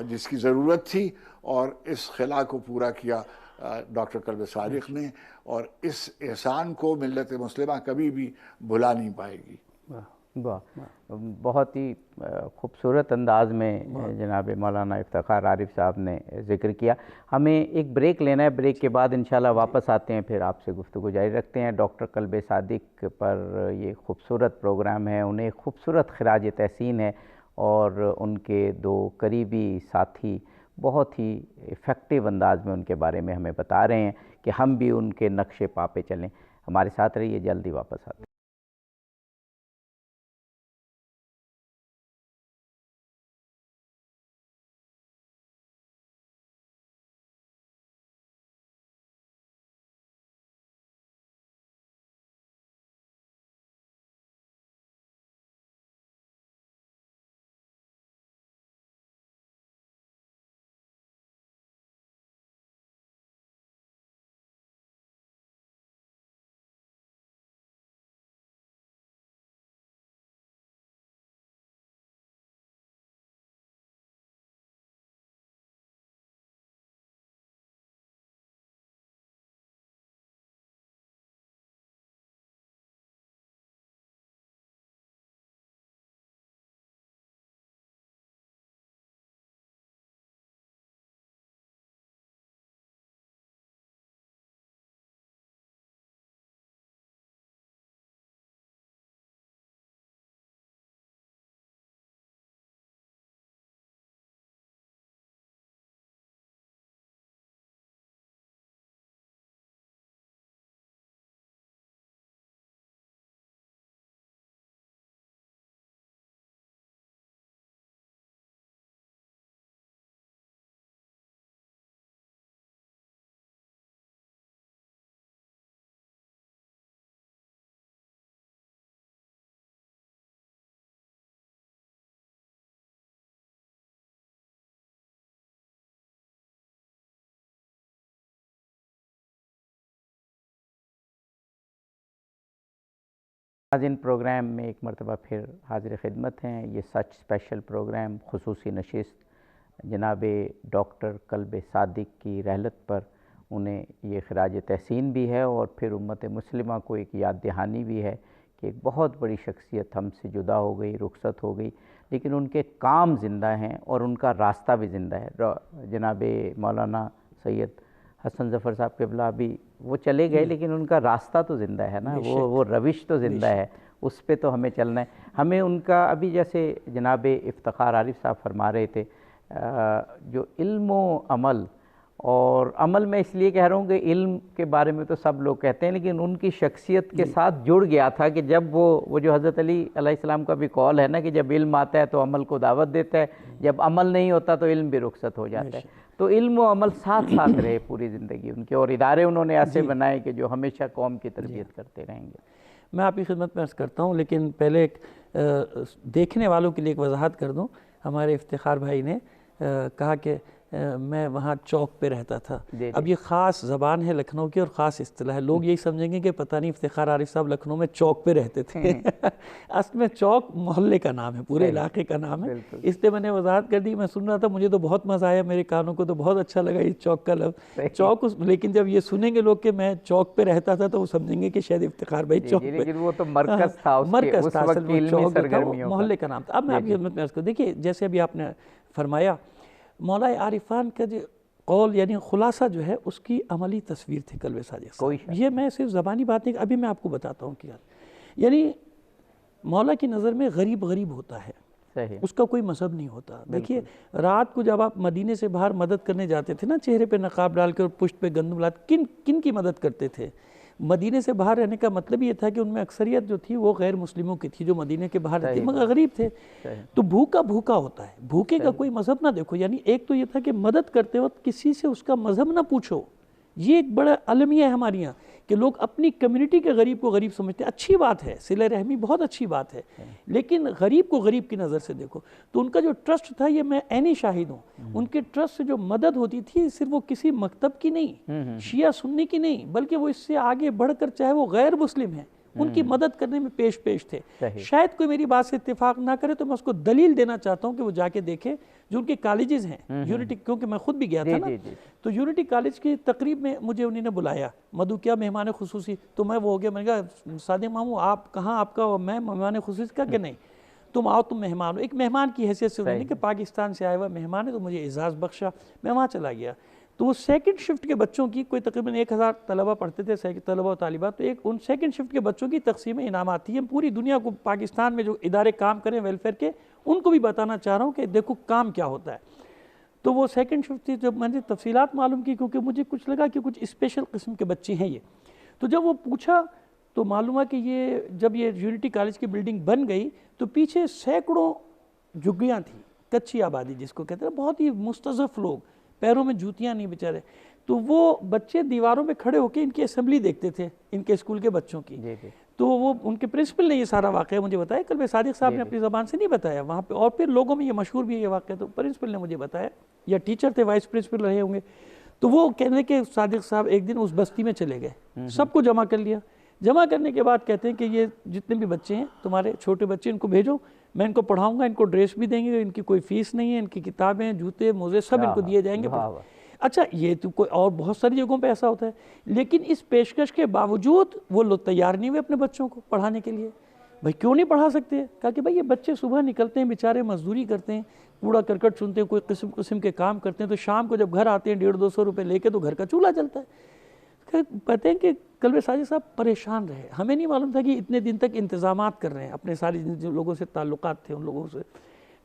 جس کی ضرورت تھی، اور اس خلا کو پورا کیا ڈاکٹر قلب صادق نے، اور اس احسان کو ملت مسلمہ کبھی بھی بھلا نہیں پائے گی۔ بہت ہی خوبصورت انداز میں جناب مولانا افتخار عارف صاحب نے ذکر کیا۔ ہمیں ایک بریک لینا ہے، بریک کے بعد انشاءاللہ واپس آتے ہیں، پھر آپ سے گفتگو جاری رکھتے ہیں۔ ڈاکٹر قلب صادق پر یہ خوبصورت پروگرام ہے، انہیں خوبصورت خراج تحسین ہے، اور ان کے دو قریبی ساتھی بہت ہی ایفیکٹو انداز میں ان کے بارے میں ہمیں بتا رہے ہیں کہ ہم بھی ان کے نقش پا پہ چلیں۔ ہمارے ساتھ رہیے، جلدی واپس آتے ہیں۔ ناظرین، پروگرام میں ایک مرتبہ پھر حاضر خدمت ہیں۔ یہ سچ اسپیشل پروگرام، خصوصی نشست جناب ڈاکٹر قلب صادق کی رحلت پر، انہیں یہ خراج تحسین بھی ہے، اور پھر امت مسلمہ کو ایک یاد دہانی بھی ہے کہ ایک بہت بڑی شخصیت ہم سے جدا ہو گئی، رخصت ہو گئی، لیکن ان کے کام زندہ ہیں اور ان کا راستہ بھی زندہ ہے۔ جناب مولانا سید حسن ظفر صاحب قبلہ بھی وہ چلے گئے، لیکن ان کا راستہ تو زندہ ہے نا، وہ روش تو زندہ ہے، اس پہ تو ہمیں چلنا ہے۔ ہمیں ان کا ابھی جیسے جناب افتخار عارف صاحب فرما رہے تھے، جو علم و عمل، اور عمل میں اس لیے کہہ رہا ہوں کہ علم کے بارے میں تو سب لوگ کہتے ہیں، لیکن ان کی شخصیت کے ساتھ جڑ گیا تھا کہ جب وہ جو حضرت علی علیہ السلام کا بھی قول ہے نا کہ جب علم آتا ہے تو عمل کو دعوت دیتا ہے، جب عمل نہیں ہوتا تو علم بھی رخصت ہو جاتا ہے۔ تو علم و عمل ساتھ ساتھ رہے پوری زندگی ان کے، اور ادارے انہوں نے ایسے بنائے کہ جو ہمیشہ قوم کی تربیت کرتے رہیں گے۔ میں آپ کی خدمت میں عرض کرتا ہوں، لیکن پہلے ایک دیکھنے والوں کے لیے ایک وضاحت کر دوں۔ ہمارے افتخار بھائی نے کہا کہ میں وہاں چوک پہ رہتا تھا۔ اب یہ خاص زبان ہے لکھنؤ کی اور خاص اصطلاح ہے، لوگ یہی سمجھیں گے کہ پتہ نہیں افتخار عارف صاحب لکھنؤ میں چوک پہ رہتے تھے۔ اصل میں چوک محلے کا نام ہے، پورے علاقے کا نام ہے، اس لیے میں نے وضاحت کر دی۔ میں سن رہا تھا، مجھے تو بہت مزہ آیا، میرے کانوں کو تو بہت اچھا لگا یہ چوک کا لفظ چوک، لیکن جب یہ سنیں گے لوگ کہ میں چوک پہ رہتا تھا تو وہ سمجھیں گے کہ شاید افتخار بھائی چوک پہ، لیکن وہ تو مرکز تھا، مرکز تھا، اصل میں چوک تھا، محلے کا نام تھا۔ اب میں آپ کی خدمت میں عرض کروں، دیکھیے جیسے ابھی آپ نے فرمایا، مولا عارفان کا جو قول یعنی خلاصہ جو ہے اس کی عملی تصویر تھی قلب صادق صاحب. یہ میں صرف زبانی بات نہیں، ابھی میں آپ کو بتاتا ہوں کیا. یعنی مولا کی نظر میں غریب غریب ہوتا ہے، صحیح. اس کا کوئی مذہب نہیں ہوتا. دیکھیے رات کو جب آپ مدینے سے باہر مدد کرنے جاتے تھے نا، چہرے پہ نقاب ڈال کے اور پشت پہ گندم لاتے، کن کی مدد کرتے تھے؟ مدینے سے باہر رہنے کا مطلب یہ تھا کہ ان میں اکثریت جو تھی وہ غیر مسلموں کی تھی جو مدینے کے باہر رہتی، مگر غریب تھے. تو بھوکا بھوکا ہوتا ہے، بھوکے کا کوئی مذہب نہ دیکھو. یعنی ایک تو یہ تھا کہ مدد کرتے وقت کسی سے اس کا مذہب نہ پوچھو. یہ ایک بڑا المیہ ہے ہمارے یہاں کہ لوگ اپنی کمیونٹی کے غریب کو غریب سمجھتے ہیں. اچھی بات ہے، صلہ رحمی بہت اچھی بات ہے، لیکن غریب کو غریب کی نظر سے دیکھو. تو ان کا جو ٹرسٹ تھا، یہ میں عینی شاہد ہوں، ان کے ٹرسٹ سے جو مدد ہوتی تھی صرف وہ کسی مکتب کی نہیں، شیعہ سنی کی نہیں، بلکہ وہ اس سے آگے بڑھ کر چاہے وہ غیر مسلم ہیں ان کی مدد کرنے میں پیش تھے. شاید کوئی میری بات سے اتفاق نہ کرے تو میں اس کو دلیل دینا چاہتا ہوں کہ وہ جا کے دیکھے جو ان کے کالجز ہیں یونٹی، کیونکہ میں خود بھی گیا تھا نا. تو یونٹی کالج کی تقریب میں مجھے انہوں نے بلایا، مدعو کیا مہمان خصوصی. تو میں وہ ہو گیا، میں نے کہا صادق ماموں آپ کہاں، آپ کا میں مہمان خصوصی کا کہ نہیں، تم آؤ، تم مہمان ہو. ایک مہمان کی حیثیت سے انہوں نے کہ پاکستان سے آیا ہوا مہمان ہے، تو مجھے اعزاز بخشا. میں وہاں چلا گیا تو وہ سیکنڈ شفٹ کے بچوں کی کوئی تقریباً 1000 طلبہ پڑھتے تھے، طلبہ و طالبات. تو ان سیکنڈ شفٹ کے بچوں کی تقسیم انعامات تھی. ہم پوری دنیا کو، پاکستان میں جو ادارے کام کریں ویلفیئر کے، ان کو بھی بتانا چاہ رہا ہوں کہ دیکھو کام کیا ہوتا ہے. تو وہ سیکنڈ شفٹ تھی. جب میں نے تفصیلات معلوم کی، کیونکہ مجھے کچھ لگا کہ کچھ اسپیشل قسم کے بچے ہیں یہ، تو جب وہ پوچھا تو معلوم ہے کہ یہ جب یہ یونٹی کالج کی بلڈنگ بن گئی تو پیچھے سینکڑوں جھگیاں تھیں، کچی آبادی جس کو کہتے ہیں، بہت ہی مستضعف لوگ، پیروں میں جوتیاں نہیں بیچارے. تو وہ بچے دیواروں پہ کھڑے ہو کے ان کی اسمبلی دیکھتے تھے، ان کے اسکول کے بچوں کی. تو وہ ان کے پرنسپل نے یہ سارا واقعہ مجھے بتایا، قلب صادق صاحب نے اپنی زبان سے نہیں بتایا وہاں پہ، اور پھر لوگوں میں یہ مشہور بھی ہے یہ واقعہ. تو پرنسپل نے مجھے بتایا، یا ٹیچر تھے، وائس پرنسپل رہے ہوں گے. تو وہ کہنے کہ صادق صاحب ایک دن اس بستی میں چلے گئے، سب کو جمع کر لیا. جمع کرنے کے بعد کہتے ہیں کہ یہ جتنے بھی بچے ہیں تمہارے چھوٹے بچے، ان کو بھیجو، میں ان کو پڑھاؤں گا، ان کو ڈریس بھی دیں گے، ان کی کوئی فیس نہیں ہے، ان کی کتابیں، جوتے، موزے سب ان کو دیے جائیں گے. اچھا یہ تو کوئی اور بہت ساری جگہوں پہ ایسا ہوتا ہے، لیکن اس پیشکش کے باوجود وہ لوگ تیار نہیں ہوئے اپنے بچوں کو پڑھانے کے لیے. بھائی کیوں نہیں پڑھا سکتے؟ کہا کہ بھائی یہ بچے صبح نکلتے ہیں بیچارے، مزدوری کرتے ہیں، کوڑا کرکٹ سنتے ہیں، کوئی قسم کے کام کرتے ہیں، تو شام کو جب گھر آتے ہیں 150-200 روپے لے کے تو گھر کا چولہا جلتا ہے. کہتے ہیں کہ قلب صادق صاحب پریشان رہے. ہمیں نہیں معلوم تھا کہ اتنے دن تک انتظامات کر رہے ہیں، اپنے سارے جو لوگوں سے تعلقات تھے ان لوگوں سے.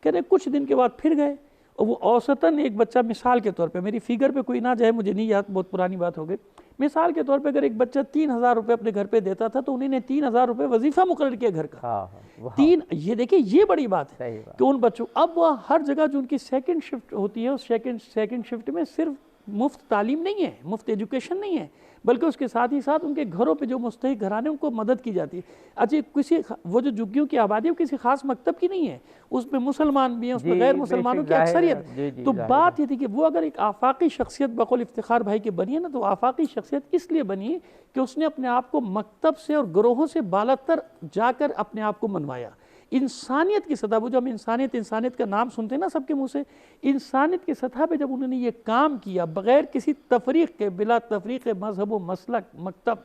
کہہ رہے کچھ دن کے بعد پھر گئے، اور وہ اوسطاً ایک بچہ، مثال کے طور پہ، میری فیگر پہ کوئی نہ جائے، مجھے نہیں یاد، بہت پرانی بات ہو گئی، مثال کے طور پہ اگر ایک بچہ 3000 روپے اپنے گھر پہ دیتا تھا تو انہوں نے 3000 روپے وظیفہ مقرر کیا گھر کا. یہ دیکھیں یہ بڑی بات ہے کہ ان بچوں، اب وہ ہر جگہ جو ان کی سیکنڈ شفٹ ہوتی ہے، اس سیکنڈ شفٹ میں صرف مفت تعلیم نہیں ہے، مفت ایجوکیشن نہیں ہے، بلکہ اس کے ساتھ ہی ساتھ ان کے گھروں پہ جو مستحق گھرانے ان کو مدد کی جاتی ہے. اچھا کسی وہ جو جھگیوں کی آبادی ہے وہ کسی خاص مکتب کی نہیں ہے، اس میں مسلمان بھی ہیں، اس میں غیر مسلمانوں کی اکثریت. تو بات یہ تھی کہ وہ اگر ایک آفاقی شخصیت بقول افتخار بھائی کے بنی ہے نا، تو آفاقی شخصیت اس لیے بنی کہ اس نے اپنے آپ کو مکتب سے اور گروہوں سے بالاتر جا کر اپنے آپ کو منوایا. انسانیت کی سطح، وہ جو ہم انسانیت کا نام سنتے ہیں نا سب کے منہ سے، انسانیت کی سطح پہ جب انہوں نے یہ کام کیا بغیر کسی تفریق کے، بلا تفریق مذہب و مسلک مکتب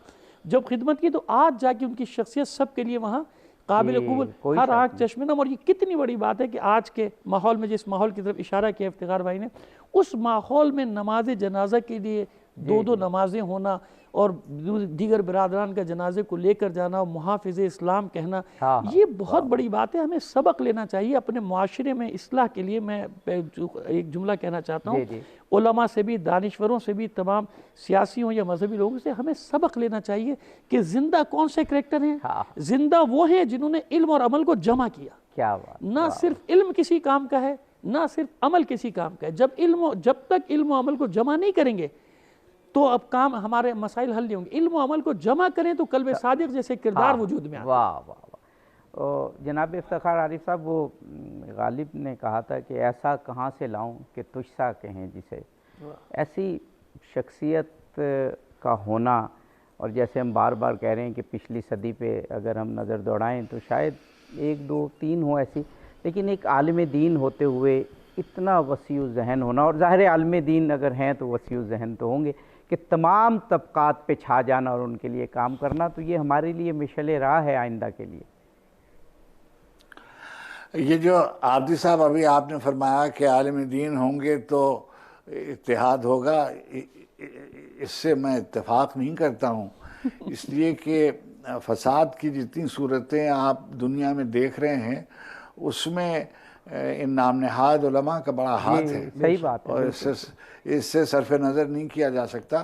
جب خدمت کی، تو آج جا کے ان کی شخصیت سب کے لیے وہاں قابل قبول، ہر آنکھ چشم نم. اور یہ کتنی بڑی بات ہے کہ آج کے ماحول میں، جس ماحول کی طرف اشارہ کیا افتخار بھائی نے، اس ماحول میں نماز جنازہ کے لیے 2 نمازیں ہونا اور دیگر برادران کا جنازے کو لے کر جانا اور محافظ اسلام کہنا، یہ بہت بڑی بات ہے. ہمیں سبق لینا چاہیے اپنے معاشرے میں اصلاح کے لیے. میں ایک جملہ کہنا چاہتا ہوں، علماء سے بھی، دانشوروں سے بھی، تمام سیاسی ہوں یا مذہبی لوگوں سے ہمیں سبق لینا چاہیے کہ زندہ کون سے کریکٹر ہیں. زندہ وہ ہیں جنہوں نے علم اور عمل کو جمع کیا. کیا بات! نہ صرف علم کسی کام کا ہے، نہ صرف عمل کسی کام کا ہے. جب تک علم و عمل کو جمع نہیں کریں گے تو اب کام، ہمارے مسائل حل نہیں ہوں گے. علم و عمل کو جمع کریں تو قلب صادق جیسے کردار وجود میں آتا ہے. واہ واہ واہ! جناب افتخار عارف صاحب، وہ غالب نے کہا تھا کہ ایسا کہاں سے لاؤں کہ تجھ سا کہیں جسے. ایسی شخصیت کا ہونا، اور جیسے ہم بار بار کہہ رہے ہیں کہ پچھلی صدی پہ اگر ہم نظر دوڑائیں تو شاید 1 2 3 ہوں ایسی، لیکن ایک عالم دین ہوتے ہوئے اتنا وسیع ذہن ہونا، اور ظاہر عالم دین اگر ہیں تو وسیع ذہن تو ہوں گے، کہ تمام طبقات پہ چھا جانا اور ان کے لیے کام کرنا، تو یہ ہمارے لیے مشعل راہ ہے آئندہ کے لیے. یہ جو عابدی صاحب ابھی آپ نے فرمایا کہ عالم دین ہوں گے تو اتحاد ہوگا اس سے میں اتفاق نہیں کرتا ہوں، اس لیے کہ فساد کی جتنی صورتیں آپ دنیا میں دیکھ رہے ہیں اس میں ان نام نہاد علماء کا بڑا ہاتھ ہے، صحیح بات ہے، اور اس سے صرف نظر نہیں کیا جا سکتا،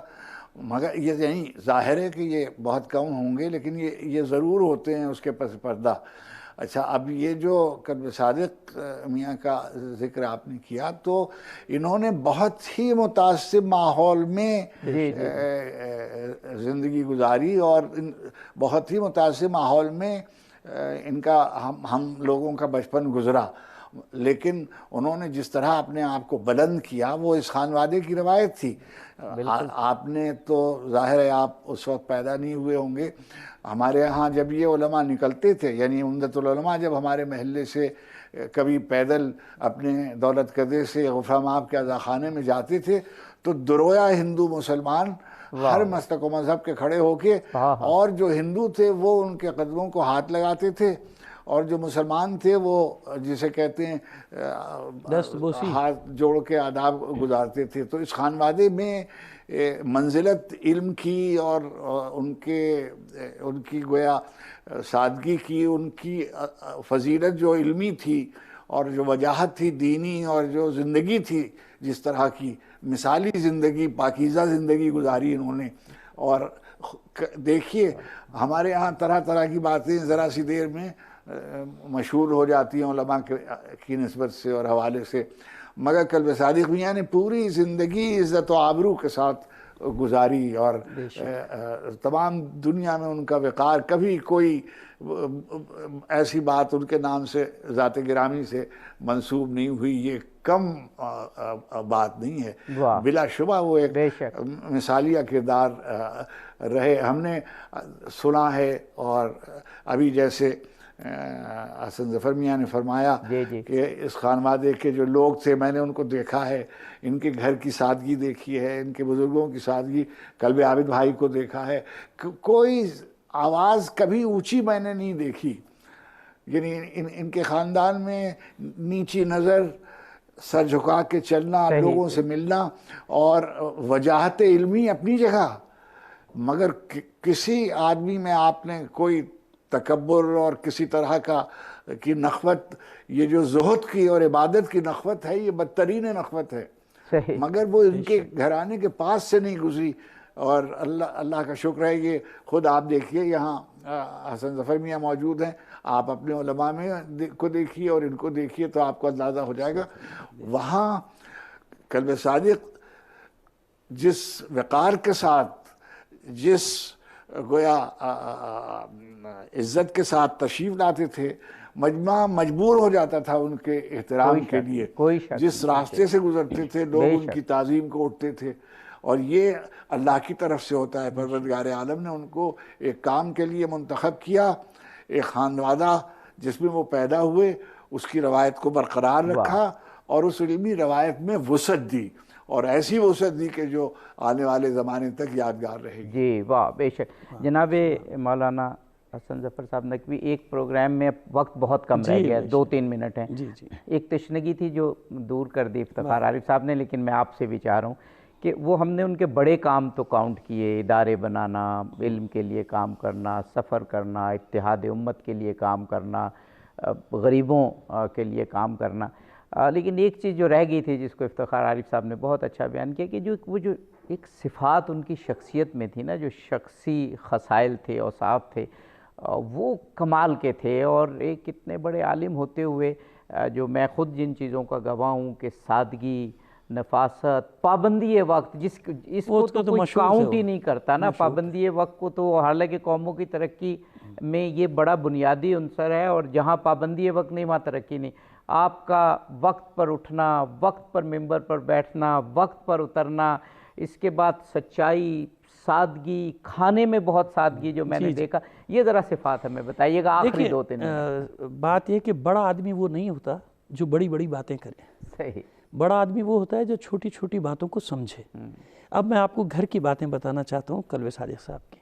مگر یہ یعنی ظاہر ہے کہ یہ بہت کم ہوں گے، لیکن یہ ضرور ہوتے ہیں اس کے پس پردہ۔ اچھا، اب یہ جو کتب صادق میاں کا ذکر آپ نے کیا، تو انہوں نے بہت ہی متعصب ماحول میں زندگی گزاری، اور بہت ہی متعصب ماحول میں ان کا ہم لوگوں کا بچپن گزرا، لیکن انہوں نے جس طرح اپنے آپ کو بلند کیا وہ اس خانوادے کی روایت تھی۔ آپ نے تو ظاہر ہے آپ اس وقت پیدا نہیں ہوئے ہوں گے، ہمارے ہاں جب یہ علماء نکلتے تھے، یعنی عمدۃ العلماء جب ہمارے محلے سے کبھی پیدل اپنے دولت قدے سے غفران آپ کے عزاخانے میں جاتے تھے، تو درویا ہندو مسلمان ہر مسلک و مذہب کے کھڑے ہو کے، اور جو ہندو تھے وہ ان کے قدموں کو ہاتھ لگاتے تھے، اور جو مسلمان تھے وہ جسے کہتے ہیں ہاتھ جوڑ کے آداب گزارتے تھے۔ تو اس خانوادے میں منزلت علم کی اور ان کی گویا سادگی کی، ان کی فضیلت جو علمی تھی اور جو وجاہت تھی دینی، اور جو زندگی تھی جس طرح کی مثالی زندگی، پاکیزہ زندگی گزاری انہوں نے۔ اور دیکھیے ہمارے ہاں طرح طرح کی باتیں ذرا سی دیر میں مشہور ہو جاتی ہیں علماء کی نسبت سے اور حوالے سے، مگر کلب صادق میاں نے پوری زندگی عزت و آبرو کے ساتھ گزاری، اور تمام دنیا میں ان کا وقار، کبھی کوئی ایسی بات ان کے نام سے ذات گرامی سے منسوب نہیں ہوئی، یہ کم بات نہیں ہے، بلا شبہ وہ ایک مثالیہ کردار رہے۔ ہم نے سنا ہے، اور ابھی جیسے حسن ظفر میاں نے فرمایا کہ اس خانوادے کے جو لوگ تھے میں نے ان کو دیکھا ہے، ان کے گھر کی سادگی دیکھی ہے، ان کے بزرگوں کی سادگی، کلب عابد بھائی کو دیکھا ہے، کوئی آواز کبھی اونچی میں نے نہیں دیکھی، یعنی ان کے خاندان میں نیچی نظر، سر جھکا کے چلنا، لوگوں سے ملنا، اور وجاہت علمی اپنی جگہ، مگر کسی آدمی میں آپ نے کوئی تکبر اور کسی طرح کی نخوت، یہ جو زہد کی اور عبادت کی نخوت ہے یہ بدترین نخوت ہے، مگر وہ ان کے گھرانے کے پاس سے نہیں گزری۔ اور اللہ کا شکر ہے کہ خود آپ دیکھیے یہاں حسن ظفر میاں موجود ہیں، آپ اپنے علماء میں کو دیکھیے اور ان کو دیکھیے تو آپ کو اندازہ ہو جائے گا، وہاں کلب صادق جس وقار کے ساتھ، جس گویا عزت کے ساتھ تشریف لاتے تھے، مجمع مجبور ہو جاتا تھا ان کے احترام کے لیے، جس راستے سے گزرتے تھے لوگ ان کی تعظیم کو اٹھتے تھے، اور یہ اللہ کی طرف سے ہوتا ہے۔ پروردگار عالم نے ان کو ایک کام کے لیے منتخب کیا، ایک خانوادہ جس میں وہ پیدا ہوئے اس کی روایت کو برقرار رکھا، اور اس علمی روایت میں وسعت دی، اور ایسی وسعت دی کہ جو آنے والے زمانے تک یادگار رہے گی۔ جی واہ، بے شک جناب مولانا حسن ظفر صاحب نقوی، ایک پروگرام میں وقت بہت کم رہ گیا، 2-3 منٹ ہیں، ایک تشنگی تھی جو دور کر دی افتخار عارف صاحب نے، لیکن میں آپ سے بھی چاہ رہا ہوں کہ وہ ہم نے ان کے بڑے کام تو کاؤنٹ کیے، ادارے بنانا، علم کے لیے کام کرنا، سفر کرنا، اتحاد امت کے لیے کام کرنا، غریبوں کے لیے کام کرنا، لیکن ایک چیز جو رہ گئی تھی جس کو افتخار عارف صاحب نے بہت اچھا بیان کیا، کہ وہ جو ایک صفات ان کی شخصیت میں تھی نا، جو شخصی خصائل تھے، اوصاف تھے، وہ کمال کے تھے، اور ایک اتنے بڑے عالم ہوتے ہوئے جو میں خود جن چیزوں کا گواہ ہوں کہ سادگی، نفاست، پابندی وقت، اس کو تو کوئی کاؤنٹ ہی نہیں کرتا نا، پابندی وقت کو تو، حالانکہ قوموں کی ترقی میں یہ بڑا بنیادی عنصر ہے، اور جہاں پابندی وقت نہیں وہاں ترقی نہیں۔ آپ کا وقت پر اٹھنا، وقت پر ممبر پر بیٹھنا، وقت پر اترنا، اس کے بعد سچائی، سادگی، کھانے میں بہت سادگی جو میں نے دیکھا، یہ ذرا صفات ہمیں بتائیے گا آخری 2-3 منٹ۔ بات یہ کہ بڑا آدمی وہ نہیں ہوتا جو بڑی بڑی باتیں کرے، صحیح، بڑا آدمی وہ ہوتا ہے جو چھوٹی چھوٹی باتوں کو سمجھے۔ اب میں آپ کو گھر کی باتیں بتانا چاہتا ہوں کلب صادق صاحب کی،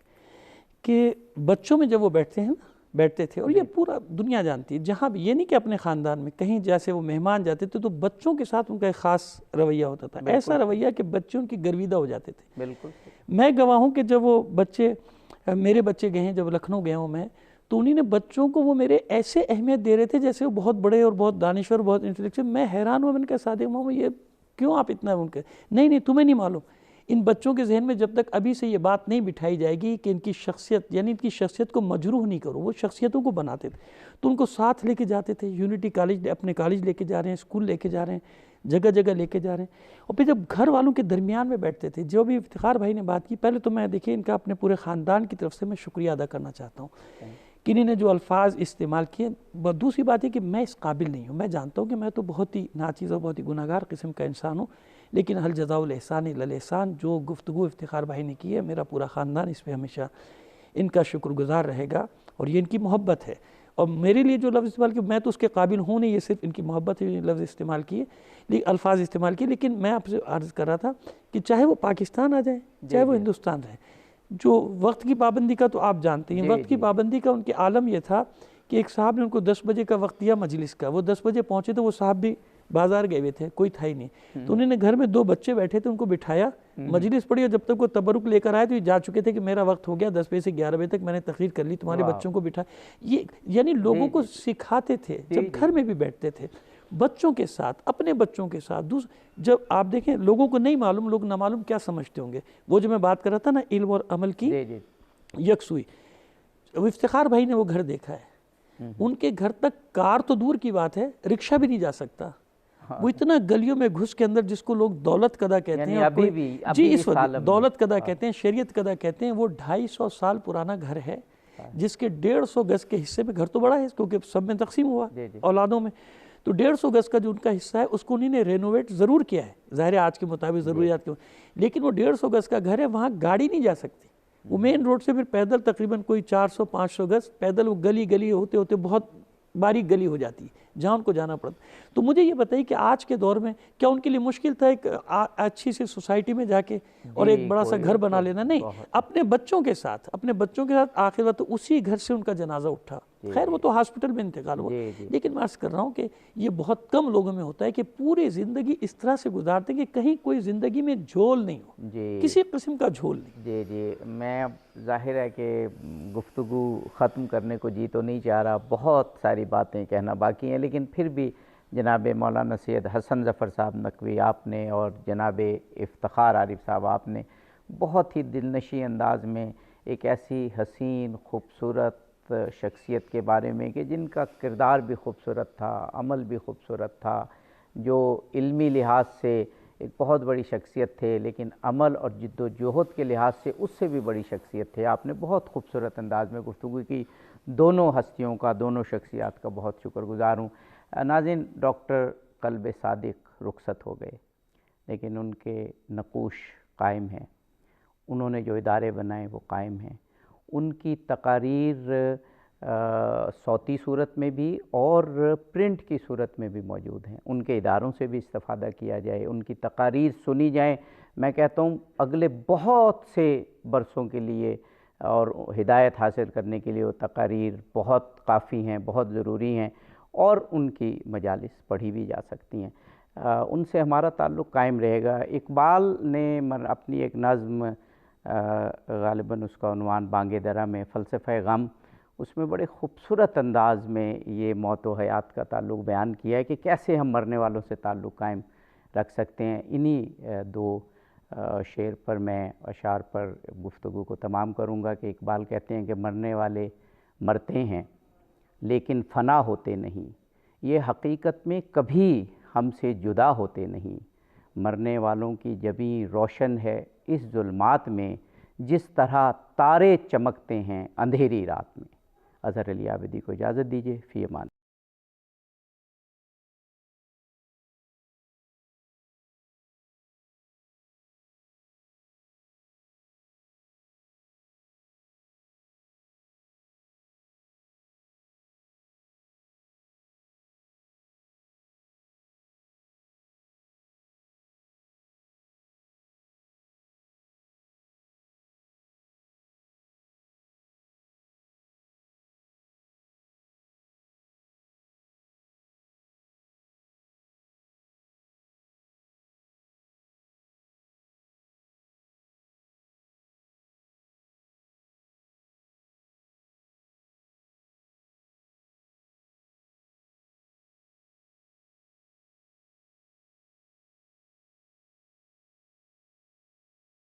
کہ بچوں میں جب وہ بیٹھتے ہیں نا، بیٹھتے تھے. اور یہ پورا دنیا جانتی ہے, جہاں بھی, یہ نہیں کہ اپنے خاندان میں کہیں جیسے وہ مہمان جاتے تھے تو بچوں کے ساتھ ان کا ایک خاص رویہ ہوتا تھا, ایسا رویہ کہ بچے ان کی گرویدہ ہو جاتے تھے. بالکل. میں گواہ ہوں کہ جب وہ بچے, میرے بچے گئے ہیں, جب لکھنؤ گیا ہوں میں, تو انہیں نے بچوں کو وہ میرے ایسے اہمیت دے رہے تھے جیسے وہ بہت بڑے اور بہت دانشور, بہت انٹلیکچوئل. میں حیران ہوا, میں نے کہا صادق ماما یہ کیوں آپ اتنا ان کے, نہیں تمہیں نہیں معلوم. ان بچوں کے ذہن میں جب تک ابھی سے یہ بات نہیں بٹھائی جائے گی کہ ان کی شخصیت, یعنی ان کی شخصیت کو مجروح نہیں کرو, وہ شخصیتوں کو بناتے تھے. تو ان کو ساتھ لے کے جاتے تھے, یونٹی کالج, اپنے کالج لے کے جا رہے ہیں, اسکول لے کے جا رہے ہیں, جگہ جگہ لے کے جا رہے ہیں. اور پھر جب گھر والوں کے درمیان میں بیٹھتے تھے, جو بھی افتخار بھائی نے بات کی, پہلے تو میں دیکھیے ان کا اپنے پورے خاندان کی طرف سے میں شکریہ ادا کرنا چاہتا ہوں کہ انہوں نے جو الفاظ استعمال کیے. دوسری بات ہے کہ میں اس قابل نہیں ہوں, میں جانتا ہوں کہ میں تو بہت ہی ناچیز اور بہت ہی گناہ گار قسم کا انسان ہوں, لیکن حل جزاء الاحسان الا الاحسان, جو گفتگو افتخار بھائی نے کی ہے, میرا پورا خاندان اس پہ ہمیشہ ان کا شکر گزار رہے گا, اور یہ ان کی محبت ہے. اور میرے لیے جو لفظ استعمال کیے, میں تو اس کے قابل ہوں نہیں, یہ صرف ان کی محبت ہے, لفظ استعمال کیے, الفاظ استعمال کیے. لیکن میں آپ سے عرض کر رہا تھا کہ چاہے وہ پاکستان آ جائیں, چاہے وہ ہندوستان رہیں, جو وقت کی پابندی کا تو آپ جانتے ہیں, وقت کی پابندی کا ان کے عالم یہ تھا کہ ایک صاحب نے ان کو 10 بجے کا وقت دیا مجلس کا, وہ 10 بجے پہنچے تو وہ صاحب بھی بازار گئے ہوئے تھے, کوئی تھا ہی نہیں. تو انہوں نے گھر میں 2 بچے بیٹھے تھے, ان کو بٹھایا, مجلس پڑھی, اور جب تک وہ تبرک لے کر آئے تو یہ جا چکے تھے کہ میرا وقت ہو گیا, 10 بجے سے 11 بجے تک میں نے تقریر کر لی, تمہارے بچوں کو بٹھا. یہ یعنی لوگوں کو سکھاتے تھے, جب گھر میں بھی بیٹھتے تھے بچوں کے ساتھ, اپنے بچوں کے ساتھ. جب آپ دیکھیں لوگوں کو نہیں معلوم, لوگ نامعلوم کیا سمجھتے ہوں گے. وہ جو میں بات کر رہا تھا نا علم اور عمل کی یکسوئی, افتخار بھائی نے وہ گھر دیکھا ہے, ان کے گھر تک کار تو دور کی بات ہے, رکشہ بھی نہیں جا سکتا. وہ اتنا گلیوں میں گھس کے اندر, جس کو لوگ دولت قدہ کہتے ہیں, جی اس وقت دولت قدہ کہتے ہیں, شریعت قدہ کہتے ہیں, وہ 250 سال پرانا گھر ہے, جس کے 150 گز کے حصے میں, گھر تو بڑا ہے کیونکہ سب میں تقسیم ہوا اولادوں میں, تو 150 گز کا جو ان کا حصہ ہے اس کو انہوں نے رینوویٹ ضرور کیا ہے, ظاہر ہے آج کے مطابق ضروریات کے, لیکن وہ 150 گز کا گھر ہے, وہاں گاڑی نہیں جا سکتی. وہ مین روڈ سے پھر پیدل تقریباً کوئی 400-500 گز پیدل, وہ گلی ہوتے ہوتے بہت باریک گلی ہو جاتی ہے جہاں ان کو جانا پڑتا. تو مجھے یہ بتائیے کہ آج کے دور میں کیا ان کے لیے مشکل تھا ایک اچھی سی سوسائٹی میں جا کے اور ایک بڑا سا گھر بنا لینا؟ نہیں, اپنے بچوں کے ساتھ آخر وقت اسی گھر سے ان کا جنازہ اٹھا. خیر وہ تو ہاسپٹل میں انتقال ہوا, لیکن میں عرض کر رہا ہوں کہ یہ بہت کم لوگوں میں ہوتا ہے کہ پوری زندگی اس طرح سے گزارتے ہیں کہ کہیں کوئی زندگی میں جھول نہیں ہو, کسی قسم کا جھول نہیں. جی میں اب ظاہر ہے کہ گفتگو ختم کرنے کو جی تو نہیں چاہ رہا, بہت ساری باتیں کہنا باقی ہیں, لیکن پھر بھی جناب مولانا سید حسن ظفر صاحب نقوی آپ نے اور جناب افتخار عارف صاحب آپ نے بہت ہی دلنشیں انداز میں ایک ایسی حسین خوبصورت شخصیت کے بارے میں کہ جن کا کردار بھی خوبصورت تھا, عمل بھی خوبصورت تھا, جو علمی لحاظ سے ایک بہت بڑی شخصیت تھے, لیکن عمل اور جد و جہد کے لحاظ سے اس سے بھی بڑی شخصیت تھے. آپ نے بہت خوبصورت انداز میں گفتگو کی. دونوں ہستیوں کا, دونوں شخصیات کا بہت شکر گزار ہوں. ناظرین, ڈاکٹر قلب صادق رخصت ہو گئے, لیکن ان کے نقوش قائم ہیں, انہوں نے جو ادارے بنائے وہ قائم ہیں. ان کی تقاریر صوتی صورت میں بھی اور پرنٹ کی صورت میں بھی موجود ہیں. ان کے اداروں سے بھی استفادہ کیا جائے, ان کی تقاریر سنی جائیں. میں کہتا ہوں اگلے بہت سے برسوں کے لیے اور ہدایت حاصل کرنے کے لیے وہ تقاریر بہت کافی ہیں, بہت ضروری ہیں, اور ان کی مجالس پڑھی بھی جا سکتی ہیں. ان سے ہمارا تعلق قائم رہے گا. اقبال نے اپنی ایک نظم, غالباً اس کا عنوان بانگ درا میں, فلسفہ غم, اس میں بڑے خوبصورت انداز میں یہ موت و حیات کا تعلق بیان کیا ہے کہ کیسے ہم مرنے والوں سے تعلق قائم رکھ سکتے ہیں. انہی 2 شعر پر میں اشعار پر گفتگو کو تمام کروں گا کہ اقبال کہتے ہیں کہ مرنے والے مرتے ہیں لیکن فنا ہوتے نہیں, یہ حقیقت میں کبھی ہم سے جدا ہوتے نہیں. مرنے والوں کی جبیں روشن ہے اس ظلمات میں, جس طرح تارے چمکتے ہیں اندھیری رات میں. اظہر علی عابدی کو اجازت دیجیے. فی امان.